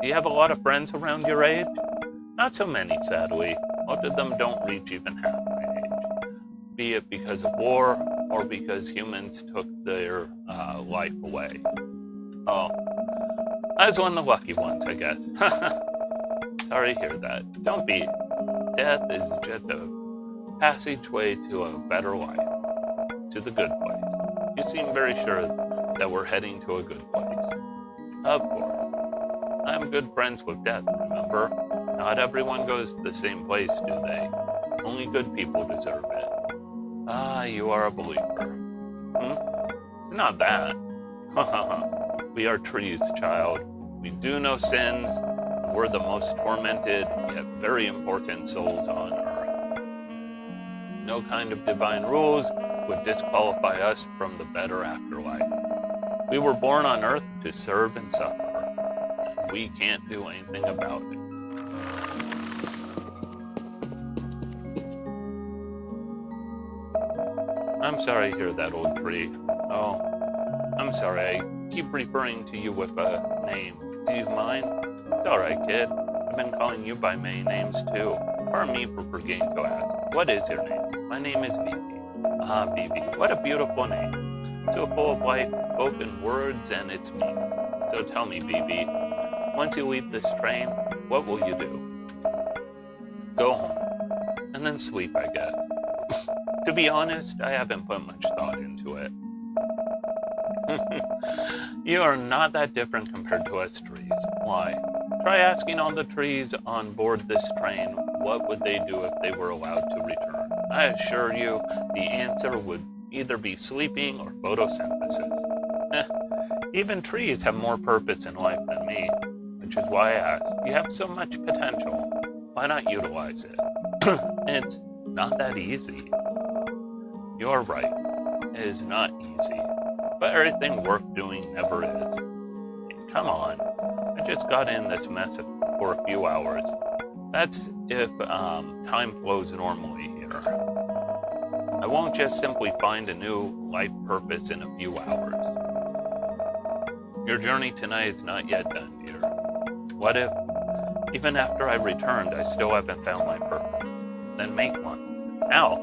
A: Do you have a lot of friends around your age? Not so many, sadly. Most of them don't reach even half my age. Be it because of war, or because humans took their life away. Oh, I was one of the lucky ones, I guess. Sorry to hear that. Don't be. Death is just a passageway to a better life, to the good place. You seem very sure that we're heading to a good place. Of course. I'm good friends with death, remember? Not everyone goes to the same place, do they? Only good people deserve it. Ah, you are a believer. It's not that. We are trees, child. We do no sins, and we're the most tormented, yet very important souls on earth. No kind of divine rules would disqualify us from the better afterlife. We were born on earth to serve and suffer, and we can't do anything about it. I'm sorry to hear that, old tree. Oh, I'm sorry. I keep referring to you with a name. Do you mind? It's alright, kid. I've been calling you by many names too. Pardon me for forgetting to ask. What is your name? My name is Vivi. Ah, Vivi. What a beautiful name. So full of life, both in words and its meaning. So tell me, Vivi, once you leave this train, what will you do? Go home. And then sleep, I guess. To be honest, I haven't put much thought into it. You are not that different compared to us trees. Why? Try asking all the trees on board this train what would they do if they were allowed to return. I assure you, the answer would either be sleeping or photosynthesis. Even trees have more purpose in life than me, which is why I asked. You have so much potential. Why not utilize it? It's not that easy. You're right. It is not easy. But everything worth doing never is. Come on. I just got in this mess for a few hours. That's if time flows normally here. I won't just simply find a new life purpose in a few hours. Your journey tonight is not yet done, dear. What if, even after I returned, I still haven't found my purpose? Then make one. Now,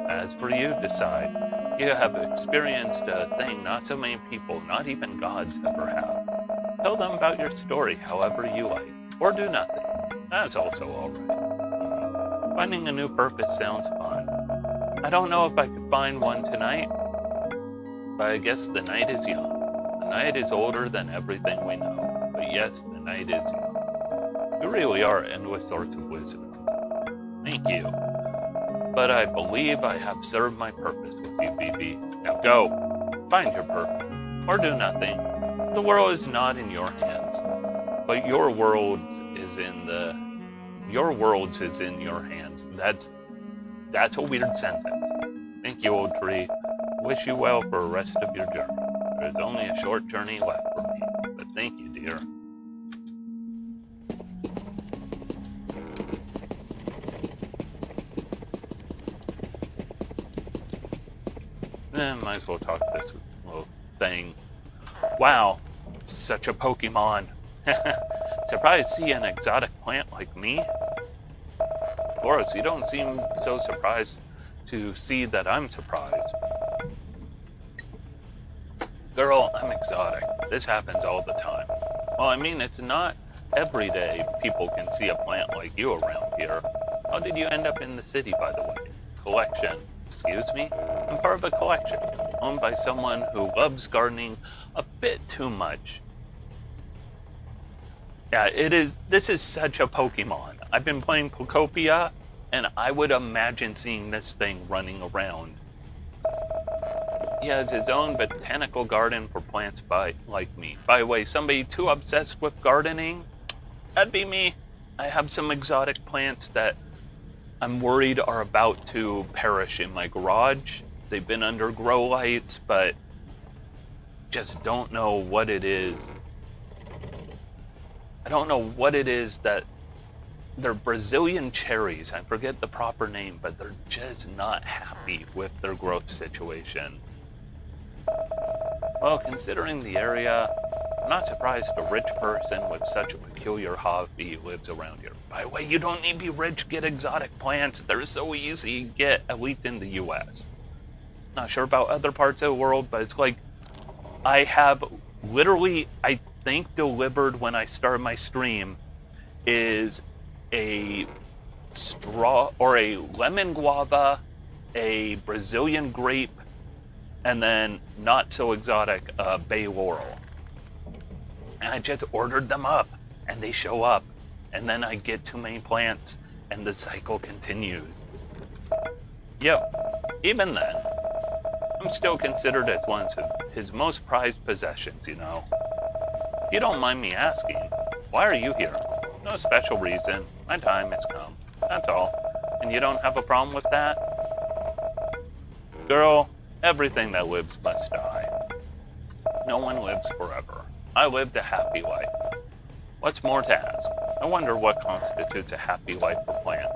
A: as for you, decide. You have experienced a thing not so many people, not even gods, ever have. Tell them about your story however you like, or do nothing. That's also alright. Finding a new purpose sounds fun. I don't know if I could find one tonight, but I guess the night is young. The night is older than everything we know, but yes, the night is young. You really are an endless source of wisdom. Thank you. But I believe I have served my purpose with you, Vivi. Now go, find your purpose, or do nothing. The world is not in your hands, but your world is in your hands. That's a weird sentence. Thank you, old tree. Wish you well for the rest of your journey. There is only a short journey left for me, but thank you, dear. Might as well talk to this little thing. Wow, such a Pokemon. Surprised to see an exotic plant like me? Boris, you don't seem so surprised to see that I'm surprised. Girl, I'm exotic. This happens all the time. Well, I mean, it's not every day people can see a plant like you around here. How did you end up in the city, by the way? Collection. Excuse me? I'm part of a collection, owned by someone who loves gardening a bit too much. Yeah, this is such a Pokemon. I've been playing Pokopia, and I would imagine seeing this thing running around. He has his own botanical garden for plants like me. By the way, somebody too obsessed with gardening? That'd be me. I have some exotic plants that I'm worried are about to perish in my garage. They've been under grow lights, but just don't know what it is. I don't know what it is that they're Brazilian cherries. I forget the proper name, but they're just not happy with their growth situation. Well, considering the area, I'm not surprised a rich person with such a peculiar hobby lives around here. By the way, you don't need to be rich to get exotic plants. They're so easy to get, at least in the US. Not sure about other parts of the world, but it's like I have literally, I think delivered when I started my stream is a straw or a lemon guava, a Brazilian grape, and then not so exotic bay laurel. And I just ordered them up and they show up, and then I get too many plants and the cycle continues. Yep, even then, I'm still considered as one of his most prized possessions, you know. If you don't mind me asking, why are you here? No special reason. My time has come. That's all. And you don't have a problem with that? Girl, everything that lives must die. No one lives forever. I lived a happy life. What's more to ask? I wonder what constitutes a happy life for plant.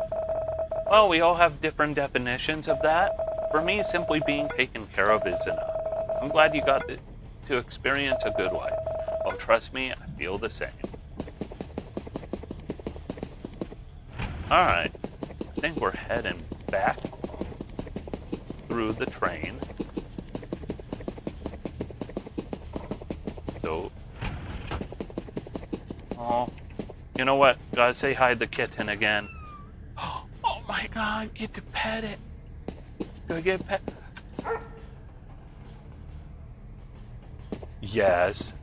A: Well, we all have different definitions of that. For me, simply being taken care of is enough. I'm glad you got to experience a good life. Oh, trust me, I feel the same. Alright, I think we're heading back through the train. So, oh, you know what? Gotta say hi to the kitten again. Oh my god, get to pet it. Do I get pet? Yes.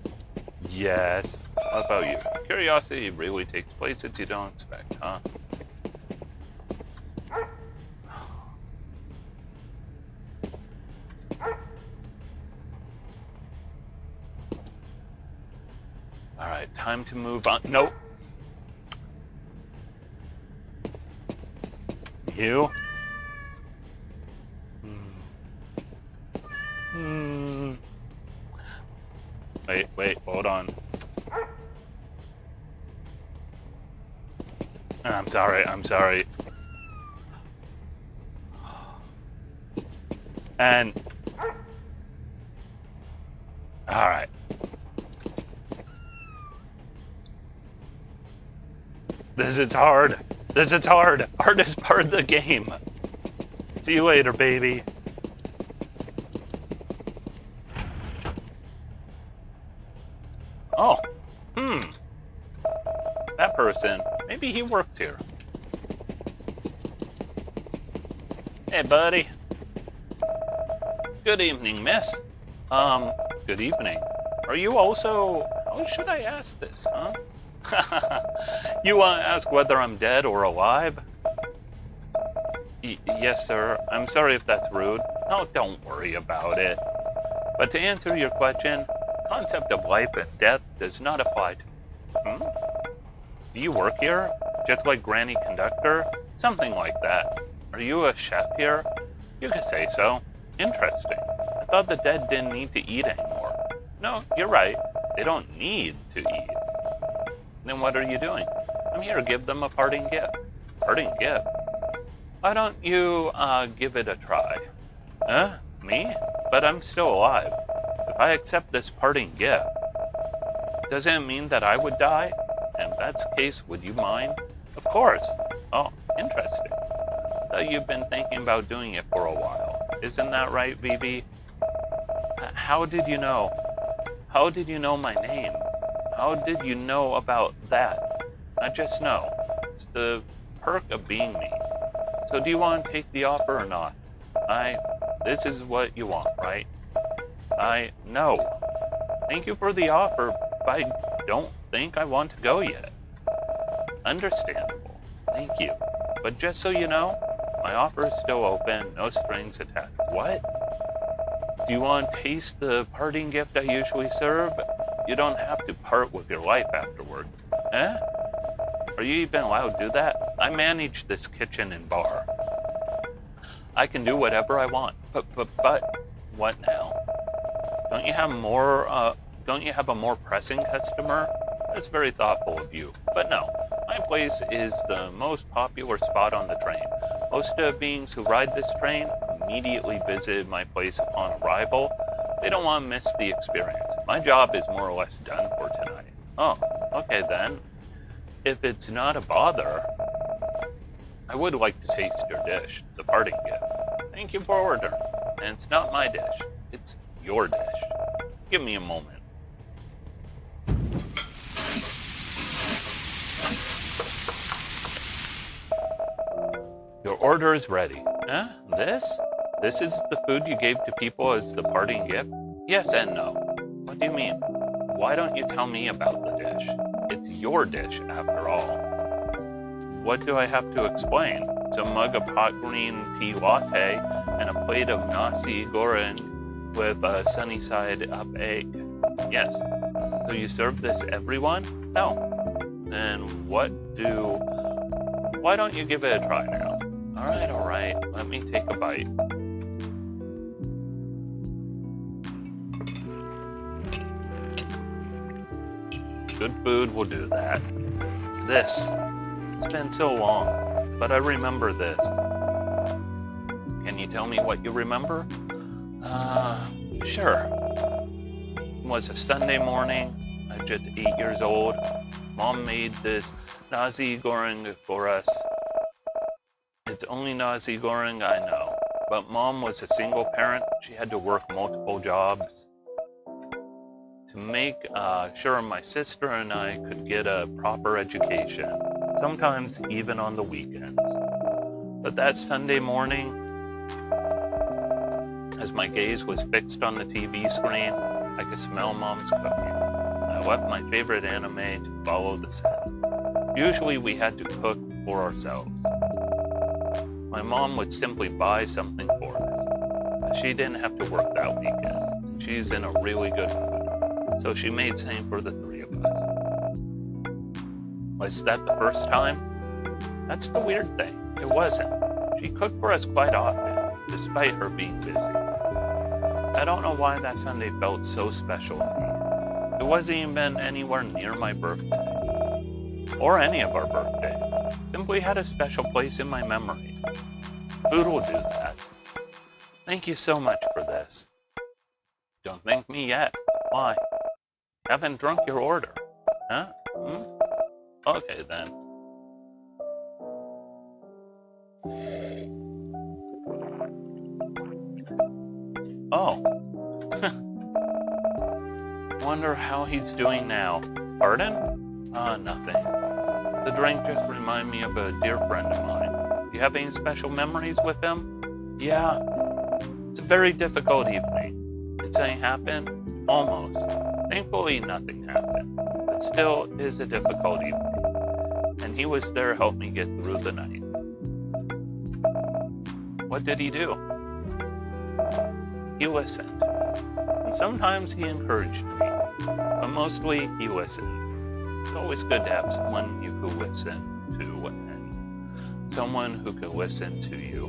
A: Yes. How about you? Curiosity really takes places you don't expect, huh? Alright, time to move on. Nope. You? Wait, hold on. I'm sorry. And... Alright. This is hard. Hardest part of the game. See you later, baby. Oh. That person. Maybe he works here. Hey, buddy. Good evening, miss. Good evening. Are you also... How should I ask this, huh? You want to ask whether I'm dead or alive? Yes, sir. I'm sorry if that's rude. No, don't worry about it. But to answer your question, the concept of life and death does not apply to me. Do you work here? Just like Granny Conductor? Something like that. Are you a chef here? You could say so. Interesting. I thought the dead didn't need to eat anymore. No, you're right. They don't need to eat. Then what are you doing? I'm here to give them a parting gift. Parting gift? Why don't you, give it a try? Huh? Me? But I'm still alive. If I accept this parting gift, doesn't it mean that I would die? And if that's the case, would you mind? Of course. Oh, interesting. I thought you've been thinking about doing it for a while. Isn't that right, Vivi? How did you know? How did you know my name? How did you know about that? I just know. It's the perk of being me. So do you want to take the offer or not? This is what you want, right? No. Thank you for the offer, but I don't think I want to go yet. Understandable. Thank you. But just so you know, my offer is still open, no strings attached. What? Do you want to taste the parting gift I usually serve? You don't have to part with your life afterwards. Eh? Are you even allowed to do that? I manage this kitchen and bar. I can do whatever I want. But what now? Don't you have a more pressing customer? That's very thoughtful of you. But no, my place is the most popular spot on the train. Most beings who ride this train immediately visit my place upon arrival. They don't want to miss the experience. My job is more or less done for tonight. Oh, okay then. If it's not a bother, I would like to taste your dish, the parting gift. Thank you for ordering. And it's not my dish, it's your dish. Give me a moment. Your order is ready. Huh? This? This is the food you gave to people as the parting gift? Yes and no. What do you mean? Why don't you tell me about the dish? It's your dish, after all. What do I have to explain? It's a mug of hot green tea latte and a plate of nasi goreng with a sunny side up egg. Yes. So you serve this everyone? No. Then why don't you give it a try now? Alright. Let me take a bite. Good food will do that. It's been so long, but I remember this. Can you tell me what you remember? Sure. It was a Sunday morning. I was just 8 years old. Mom made this nasi goreng for us. It's only nasi goreng, I know. But Mom was a single parent. She had to work multiple jobs to make sure my sister and I could get a proper education, sometimes even on the weekends. But that Sunday morning, as my gaze was fixed on the TV screen, I could smell Mom's cooking. I left my favorite anime to follow the set. Usually we had to cook for ourselves. My mom would simply buy something for us. She didn't have to work that weekend, and she's in a really good mood, so she made same for the three of us. Was that the first time? That's the weird thing. It wasn't. She cooked for us quite often, despite her being busy. I don't know why that Sunday felt so special to me. It wasn't even anywhere near my birthday, or any of our birthdays. Simply had a special place in my memory. Food will do that. Thank you so much for this. Don't thank me yet. Why? Haven't drunk your order. Huh? Okay then. Oh. Wonder how he's doing now. Pardon? Nothing. The drink just reminded me of a dear friend of mine. Do you have any special memories with him? Yeah. It's a very difficult evening. Did something happen? Almost. Thankfully, nothing happened. But still, it is a difficult evening. And he was there to help me get through the night. What did he do? He listened. And sometimes he encouraged me. But mostly, he listened. It's always good to have someone you can listen to and someone who can listen to you.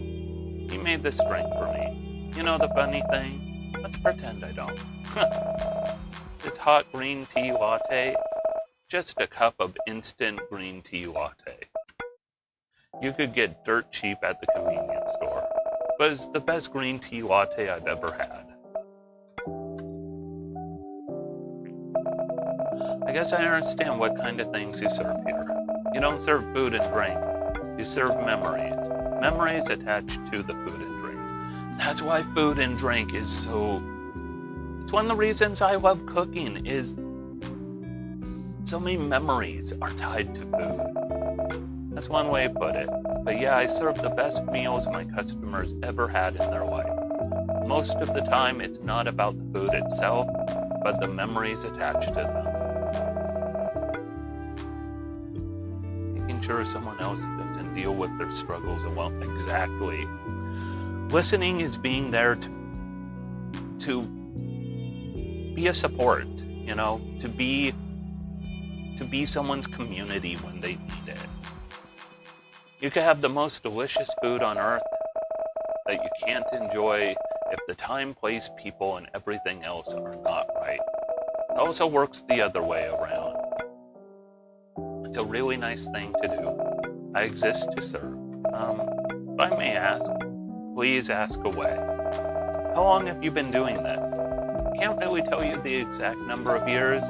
A: He made this drink for me. You know the funny thing? Let's pretend I don't. This hot green tea latte, just a cup of instant green tea latte. You could get dirt cheap at the convenience store, but it's the best green tea latte I've ever had. I guess I understand what kind of things you serve here. You don't serve food and drink. You serve memories. Memories attached to the food and drink. That's why food and drink is so... It's one of the reasons I love cooking is so many memories are tied to food. That's one way to put it. But yeah, I serve the best meals my customers ever had in their life. Most of the time, it's not about the food itself, but the memories attached to them. Sure someone else doesn't deal with their struggles and well, exactly. Listening is being there to be a support, you know, to be someone's community when they need it. You can have the most delicious food on earth that you can't enjoy if the time, place, people, and everything else are not right. It also works the other way around. It's a really nice thing to do. I exist to serve. If I may ask, please ask away. How long have you been doing this? I can't really tell you the exact number of years.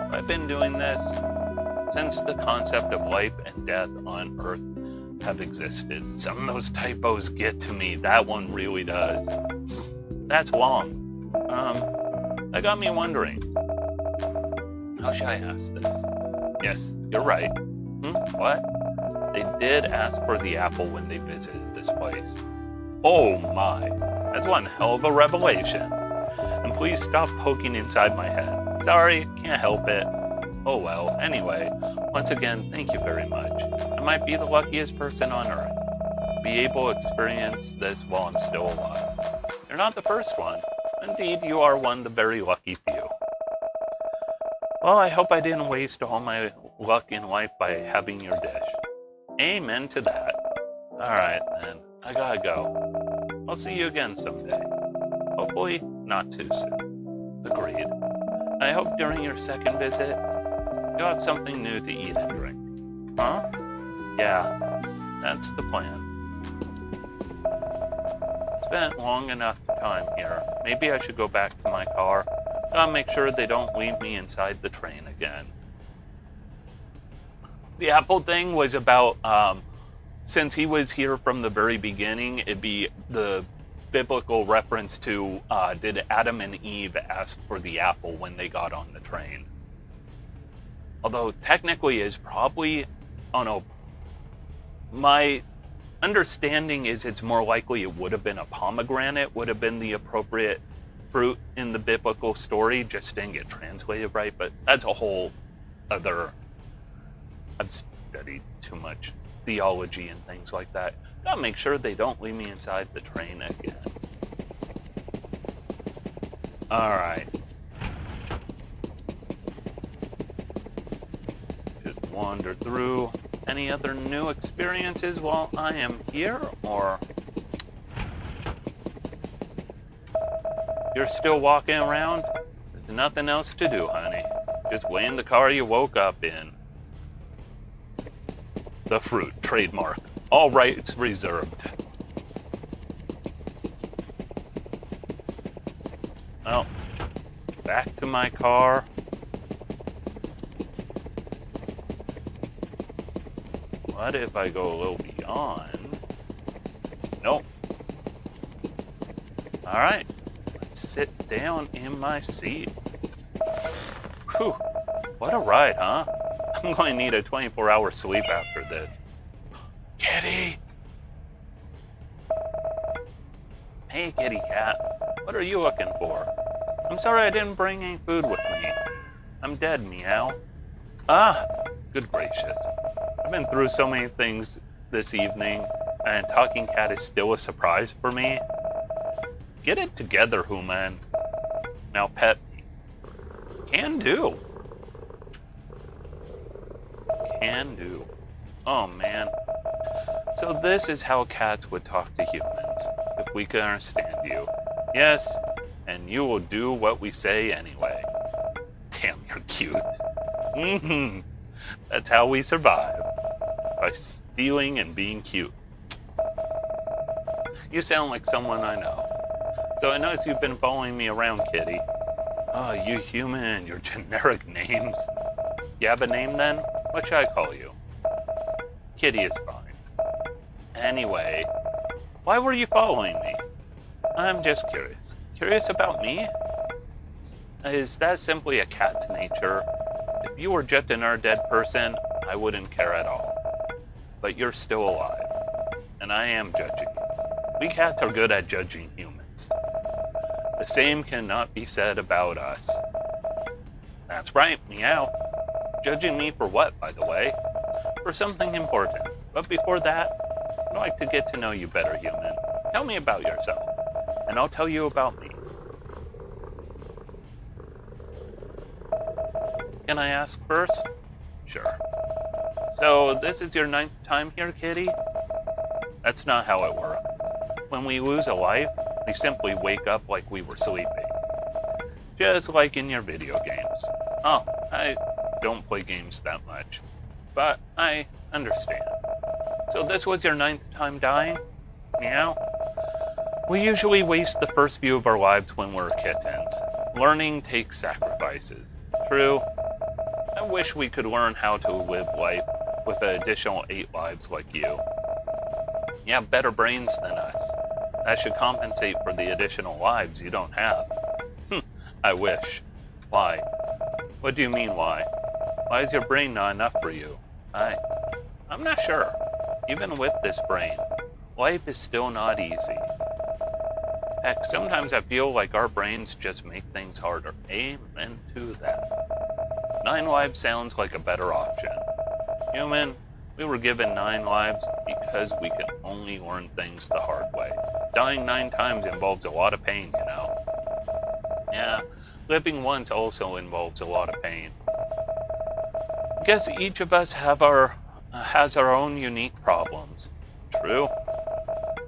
A: But I've been doing this since the concept of life and death on Earth have existed. Some of those typos get to me. That one really does. That's long. That got me wondering. How should I ask this? Yes, you're right. What? They did ask for the apple when they visited this place. Oh my, that's one hell of a revelation. And please stop poking inside my head. Sorry, can't help it. Oh well, anyway, once again, thank you very much. I might be the luckiest person on Earth to be able to experience this while I'm still alive. You're not the first one. Indeed, you are one of the very lucky few. Well, I hope I didn't waste all my luck in life by having your dish. Amen to that. Alright then, I gotta go. I'll see you again someday. Hopefully, not too soon. Agreed. I hope during your second visit, you'll have something new to eat and drink. Huh? Yeah, that's the plan. spent long enough time here. Maybe I should go back to my car. Gotta make sure they don't leave me inside the train again. The apple thing was about, since he was here from the very beginning, it'd be the biblical reference to, did Adam and Eve ask for the apple when they got on the train? Although technically is probably, oh no, my understanding is it's more likely it would have been a pomegranate, would have been the appropriate fruit in the biblical story, just didn't get translated right, but that's a whole other, I've studied too much theology and things like that. Gotta make sure they don't leave me inside the train again. Alright. Just wander through. Any other new experiences while I am here, or you're still walking around? There's nothing else to do, honey. Just wait in the car you woke up in. The fruit, trademark. All rights reserved. Well, back to my car. What if I go a little beyond? Nope. Alright. Let's sit down in my seat. Whew. What a ride, huh? I'm going to need a 24-hour sleep after this. Kitty! Hey, kitty cat. What are you looking for? I'm sorry I didn't bring any food with me. I'm dead, meow. Ah, good gracious. I've been through so many things this evening, and talking cat is still a surprise for me. Get it together, human. Now pet me. Can do. Can do. Oh, man. So this is how cats would talk to humans, if we could understand you. Yes, and you will do what we say anyway. Damn, you're cute. That's how we survive. By stealing and being cute. You sound like someone I know. So I notice you've been following me around, kitty. Oh, you human, your generic names. You have a name then? What should I call you? Kitty is fine. Anyway, why were you following me? I'm just curious. Curious about me? Is that simply a cat's nature? If you were just an undead person, I wouldn't care at all. But you're still alive, and I am judging you. We cats are good at judging humans. The same cannot be said about us. That's right, meow. Judging me for what, by the way? For something important. But before that, I'd like to get to know you better, human. Tell me about yourself, and I'll tell you about me. Can I ask first? Sure. So, this is your 9th time here, kitty? That's not how it works. When we lose a life, we simply wake up like we were sleeping. Just like in your video games. Oh, I don't play games that much. But I understand. So this was your 9th time dying? Meow? We usually waste the first few of our lives when we're kittens. Learning takes sacrifices. True. I wish we could learn how to live life with an additional 8 lives like you. You have better brains than us. That should compensate for the additional lives you don't have. I wish. Why? What do you mean, why? Why is your brain not enough for you? I'm not sure. Even with this brain, life is still not easy. Heck, sometimes I feel like our brains just make things harder. Amen to that. 9 lives sounds like a better option. Human, we were given 9 lives because we can only learn things the hard way. Dying 9 times involves a lot of pain, you know. Yeah, living once also involves a lot of pain. I guess each of us has our own unique problems. True.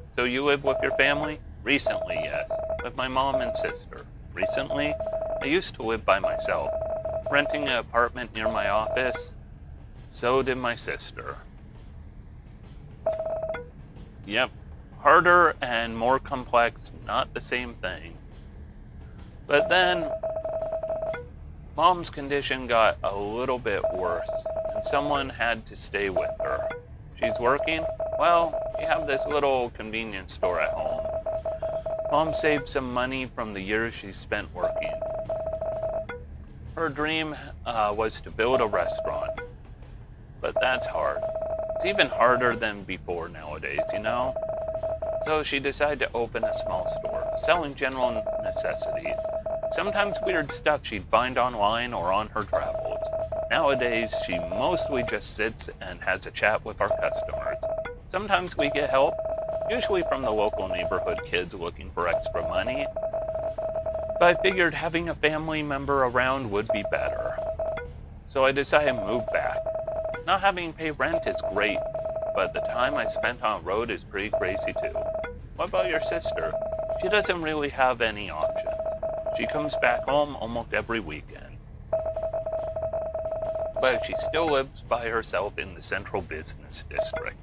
A: So you live with your family? Recently, yes. With my mom and sister. Recently, I used to live by myself, renting an apartment near my office. So did my sister. Yep, Harder and more complex, not the same thing. But then, Mom's condition got a little bit worse, and someone had to stay with her. She's working? Well, we have this little convenience store at home. Mom saved some money from the years she spent working. Her dream was to build a restaurant, but that's hard. It's even harder than before nowadays, you know? So she decided to open a small store, selling general necessities. Sometimes weird stuff she'd find online or on her travels. Nowadays, she mostly just sits and has a chat with our customers. Sometimes we get help, usually from the local neighborhood kids looking for extra money. But I figured having a family member around would be better. So I decided to move back. Not having to pay rent is great, but the time I spent on the road is pretty crazy too. What about your sister? She doesn't really have any options. She comes back home almost every weekend. But she still lives by herself in the central business district.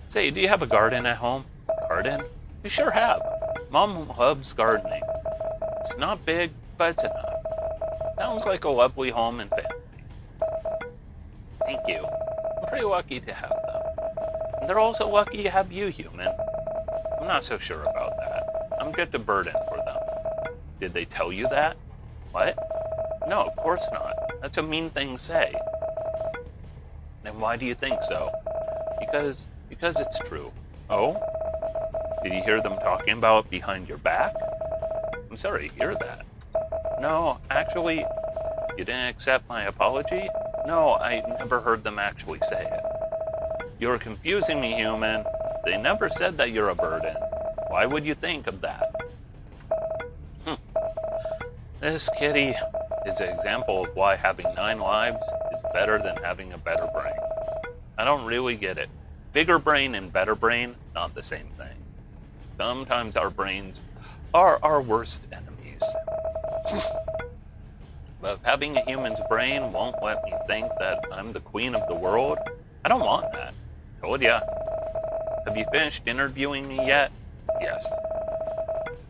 A: Say, do you have a garden at home? Garden? We sure have. Mom loves gardening. It's not big, but it's enough. Sounds like a lovely home and family. Thank you. I'm pretty lucky to have them. And they're also lucky to have you, human. I'm not so sure about that. I'm just a burden for them. Did they tell you that? What? No, of course not. That's a mean thing to say. Then why do you think so? Because it's true. Oh? Did you hear them talking about it behind your back? I'm sorry to hear that. No, actually, you didn't accept my apology? No, I never heard them actually say it. You're confusing me, human. They never said that you're a burden. Why would you think of that? This kitty is an example of why having 9 lives is better than having a better brain. I don't really get it. Bigger brain and better brain, not the same thing. Sometimes our brains are our worst enemies. But if having a human's brain won't let me think that I'm the queen of the world, I don't want that. Told ya. Have you finished interviewing me yet? Yes.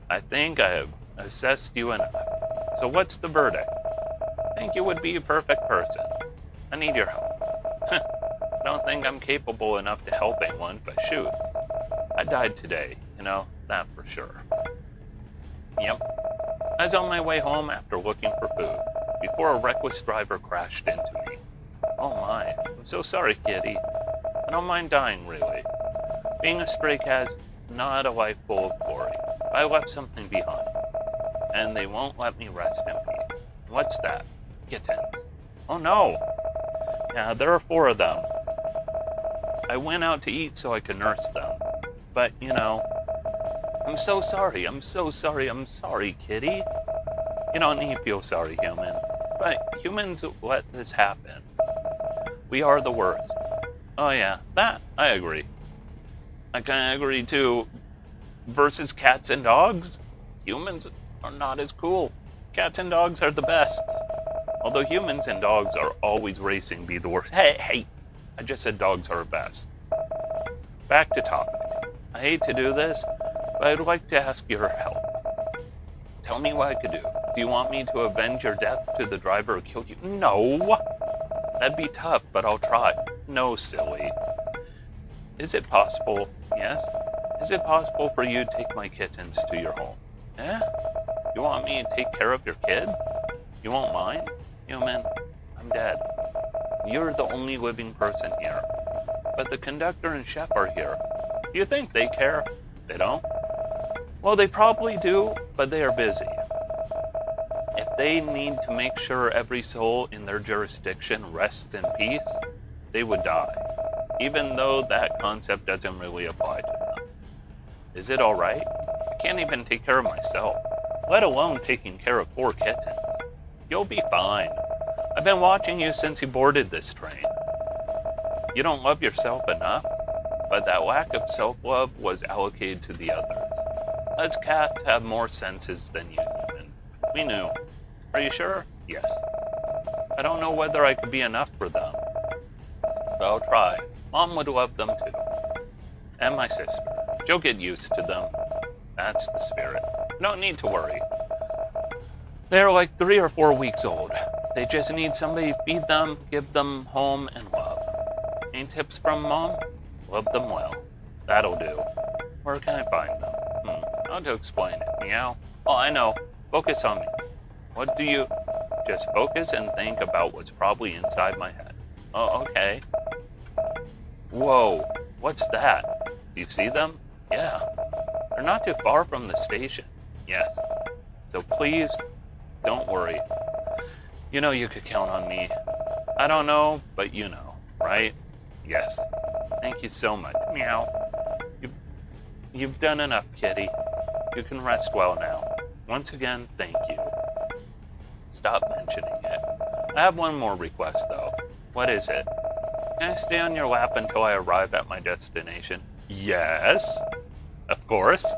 A: I think I have assessed you enough. So what's the verdict? I think you would be a perfect person. I need your help. I don't think I'm capable enough to help anyone, but shoot. I died today, you know, that for sure. Yep. I was on my way home after looking for food, before a reckless driver crashed into me. Oh my, I'm so sorry, kitty. I don't mind dying, really. Being a stray cat's not a life full of glory. I left something behind. And they won't let me rest in peace. What's that? Kittens. Oh no! Yeah, there are 4 of them. I went out to eat so I could nurse them. But, you know, I'm so sorry, I'm sorry, kitty. You don't need to feel sorry, human. But humans let this happen. We are the worst. Oh yeah, that, I agree. I kinda agree too. Versus cats and dogs? Humans are not as cool. Cats and dogs are the best. Although humans and dogs are always racing to be the worst. Hey, I just said dogs are best. Back to topic. I hate to do this, but I'd like to ask your help. Tell me what I could do. Do you want me to avenge your death to the driver who killed you? No! That'd be tough, but I'll try. No, silly. Is it possible? Yes? Is it possible for you to take my kittens to your home? Eh? You want me to take care of your kids? You won't mind? Human, I'm dead. You're the only living person here. But the conductor and chef are here. Do you think they care? They don't? Well, they probably do, but they are busy. If they need to make sure every soul in their jurisdiction rests in peace, they would die, even though that concept doesn't really apply to them. Is it all right? I can't even take care of myself, let alone taking care of 4 kittens. You'll be fine. I've been watching you since you boarded this train. You don't love yourself enough, but that lack of self-love was allocated to the others. Us cats have more senses than you human. We knew. Are you sure? Yes. I don't know whether I could be enough for them, but I'll try. Mom would love them too. and my sister. You'll get used to them. That's the spirit. No need to worry. They're like 3 or 4 weeks old. They just need somebody to feed them, give them home, and love. Any tips from Mom? Love them well. That'll do. Where can I find them? How to explain it? Meow? Oh, I know. Focus on me. What do you... Just focus and think about what's probably inside my head. Oh, okay. Whoa. What's that? Do you see them? Yeah. They're not too far from the station. Yes. So please, don't worry. You know you could count on me. I don't know, but you know, right? Yes. Thank you so much. Meow. You've done enough, kitty. You can rest well now. Once again, thank you. Stop mentioning it. I have one more request, though. What is it? Can I stay on your lap until I arrive at my destination? Yes. Of course.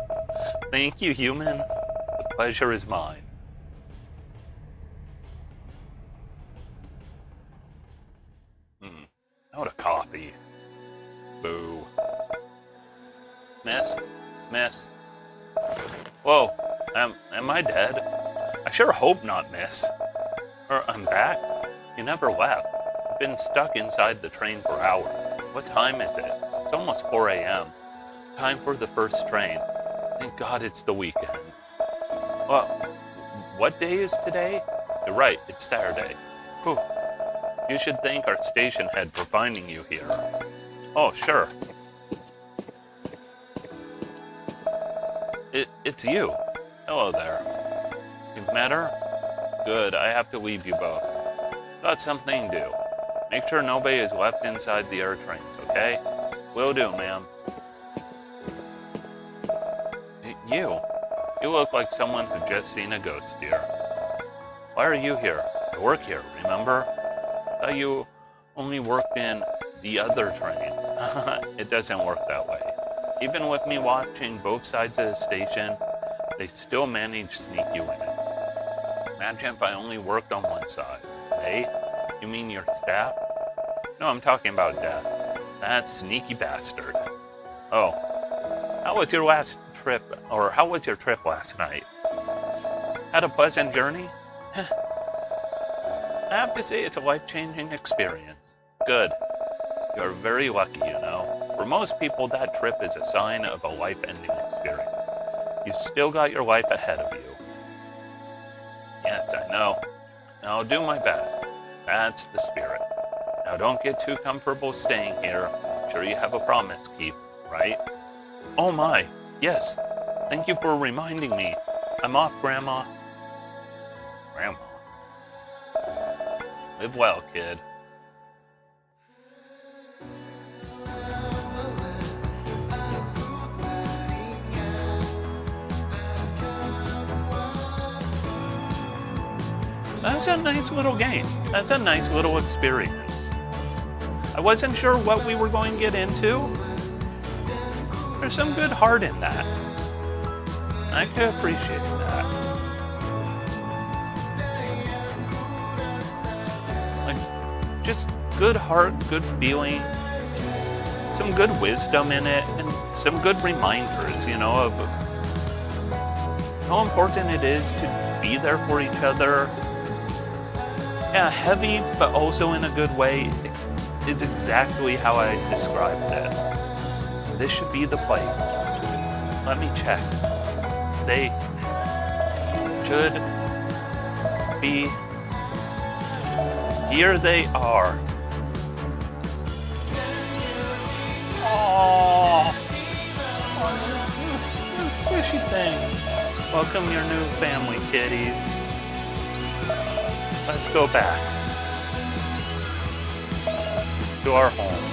A: Thank you, human. The pleasure is mine. Out of coffee. Boo. Miss. Whoa, am I dead? I sure hope not, miss. Or I'm back? You never left. I've been stuck inside the train for hours. What time is it? It's almost 4 a.m. Time for the first train. Thank God it's the weekend. Well, what day is today? You're right, it's Saturday. Whew. You should thank our station head for finding you here. Oh, sure. It's you. Hello there. You've met her? Good, I have to leave you both. Got something to do. Make sure nobody is left inside the air trains, okay? Will do, ma'am. You look like someone who just seen a ghost, dear. Why are you here? I work here, remember? I thought you only worked in the other train. It doesn't work that way. Even with me watching both sides of the station, they still manage to sneak you in. Imagine if I only worked on one side. They? You mean your staff? No, I'm talking about Death. That sneaky bastard. Oh, how was your trip last night? Had a pleasant journey? I have to say it's a life-changing experience. Good. You're very lucky, you know. For most people, that trip is a sign of a life-ending experience. You've still got your life ahead of you. Yes, I know. Now I'll do my best. That's the spirit. Now don't get too comfortable staying here. I'm sure you have a promise to keep, right? Oh my, yes. Thank you for reminding me. I'm off, Grandma. Grandma. Live well, kid. That's a nice little game. That's a nice little experience. I wasn't sure what we were going to get into. There's some good heart in that. I could appreciate that. Like, just good heart, good feeling, some good wisdom in it, and some good reminders, you know, of how important it is to be there for each other. Yeah, heavy, but also in a good way. It's exactly how I describe this. This should be the place. Let me check. They should be. Here they are. Aww. Squishy things. Welcome your new family, kitties. Let's go back to our home.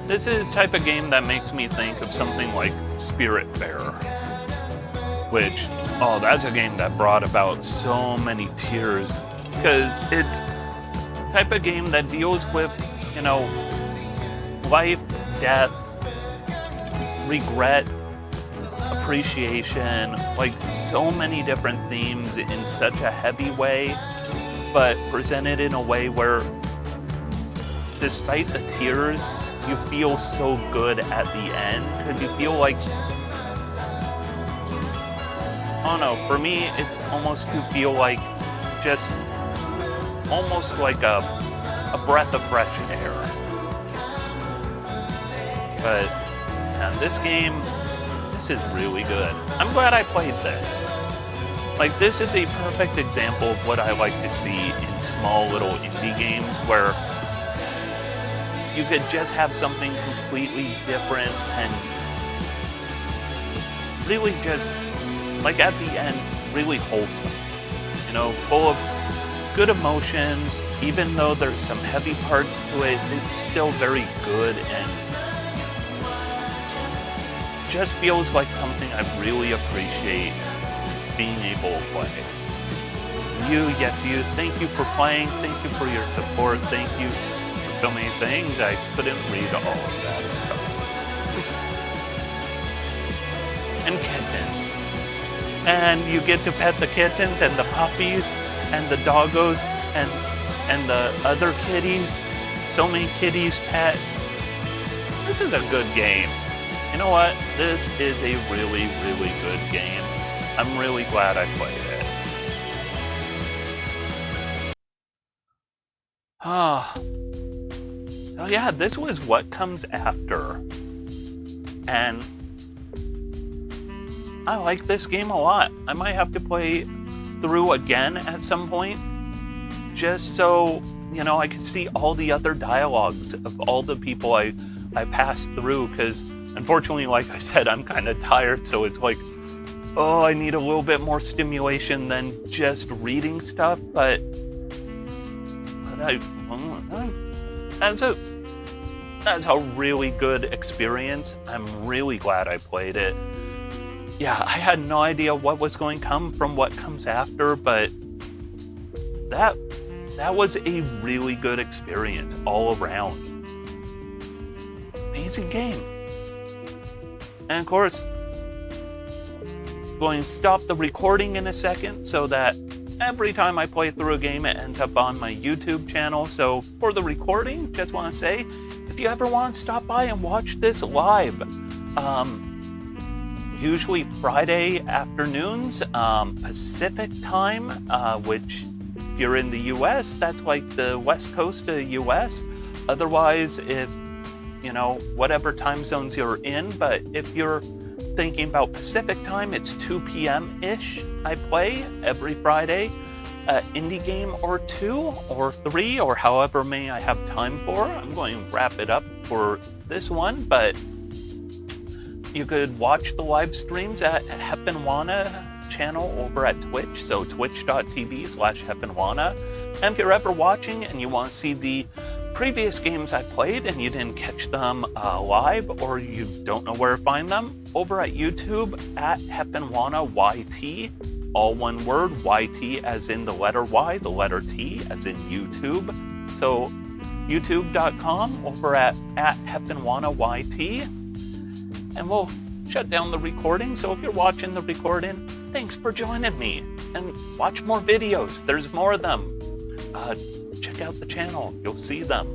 A: This is the type of game that makes me think of something like Spiritfarer, which, oh, that's a game that brought about so many tears. Because it's the type of game that deals with, you know, life, death, regret, appreciation, like so many different themes in such a heavy way, but presented in a way where, despite the tears, you feel so good at the end, because you feel like, I don't know, for me, it's almost to feel like just almost like a breath of fresh air. But yeah, this game, this is really good. I'm glad I played this. Like, this is a perfect example of what I like to see in small little indie games, where you could just have something completely different and really just, like, at the end, really wholesome. You know, full of good emotions. Even though there's some heavy parts to it, it's still very good and just feels like something I really appreciate being able to play. You, thank you for playing, thank you for your support, thank you for so many things. I couldn't read all of that. And kittens. And you get to pet the kittens and the puppies and the doggos and the other kitties. So many kitties pet. This is a good game. You know what? This is a really, really good game. I'm really glad I played it. So yeah, this was What Comes After. And I like this game a lot. I might have to play through again at some point, just so, you know, I could see all the other dialogues of all the people I passed through, because unfortunately, like I said, I'm kind of tired, so it's like, oh, I need a little bit more stimulation than just reading stuff, but that's a really good experience. I'm really glad I played it. Yeah, I had no idea what was going to come from What Comes After, but that was a really good experience all around. Amazing game. And of course, I'm going to stop the recording in a second so that every time I play through a game, it ends up on my YouTube channel. So for the recording, just want to say, if you ever want to stop by and watch this live, usually Friday afternoons, Pacific time, which if you're in the US, that's like the West Coast of the US. Otherwise, if, you know, whatever time zones you're in, but if you're thinking about Pacific time, it's 2 p.m.-ish. I play every Friday, indie game or 2 or 3 or however many I have time for. I'm going to wrap it up for this one, but you could watch the live streams at Heppenwana channel over at Twitch, so twitch.tv/Heppenwana. And if you're ever watching and you want to see the previous games I played and you didn't catch them live, or you don't know where to find them, over at YouTube at Heppenwana YT, all one word, YT as in the letter Y, the letter T as in YouTube. So youtube.com over at Heppenwana YT. And we'll shut down the recording. So if you're watching the recording, thanks for joining me. And watch more videos. There's more of them. Check out the channel. You'll see them.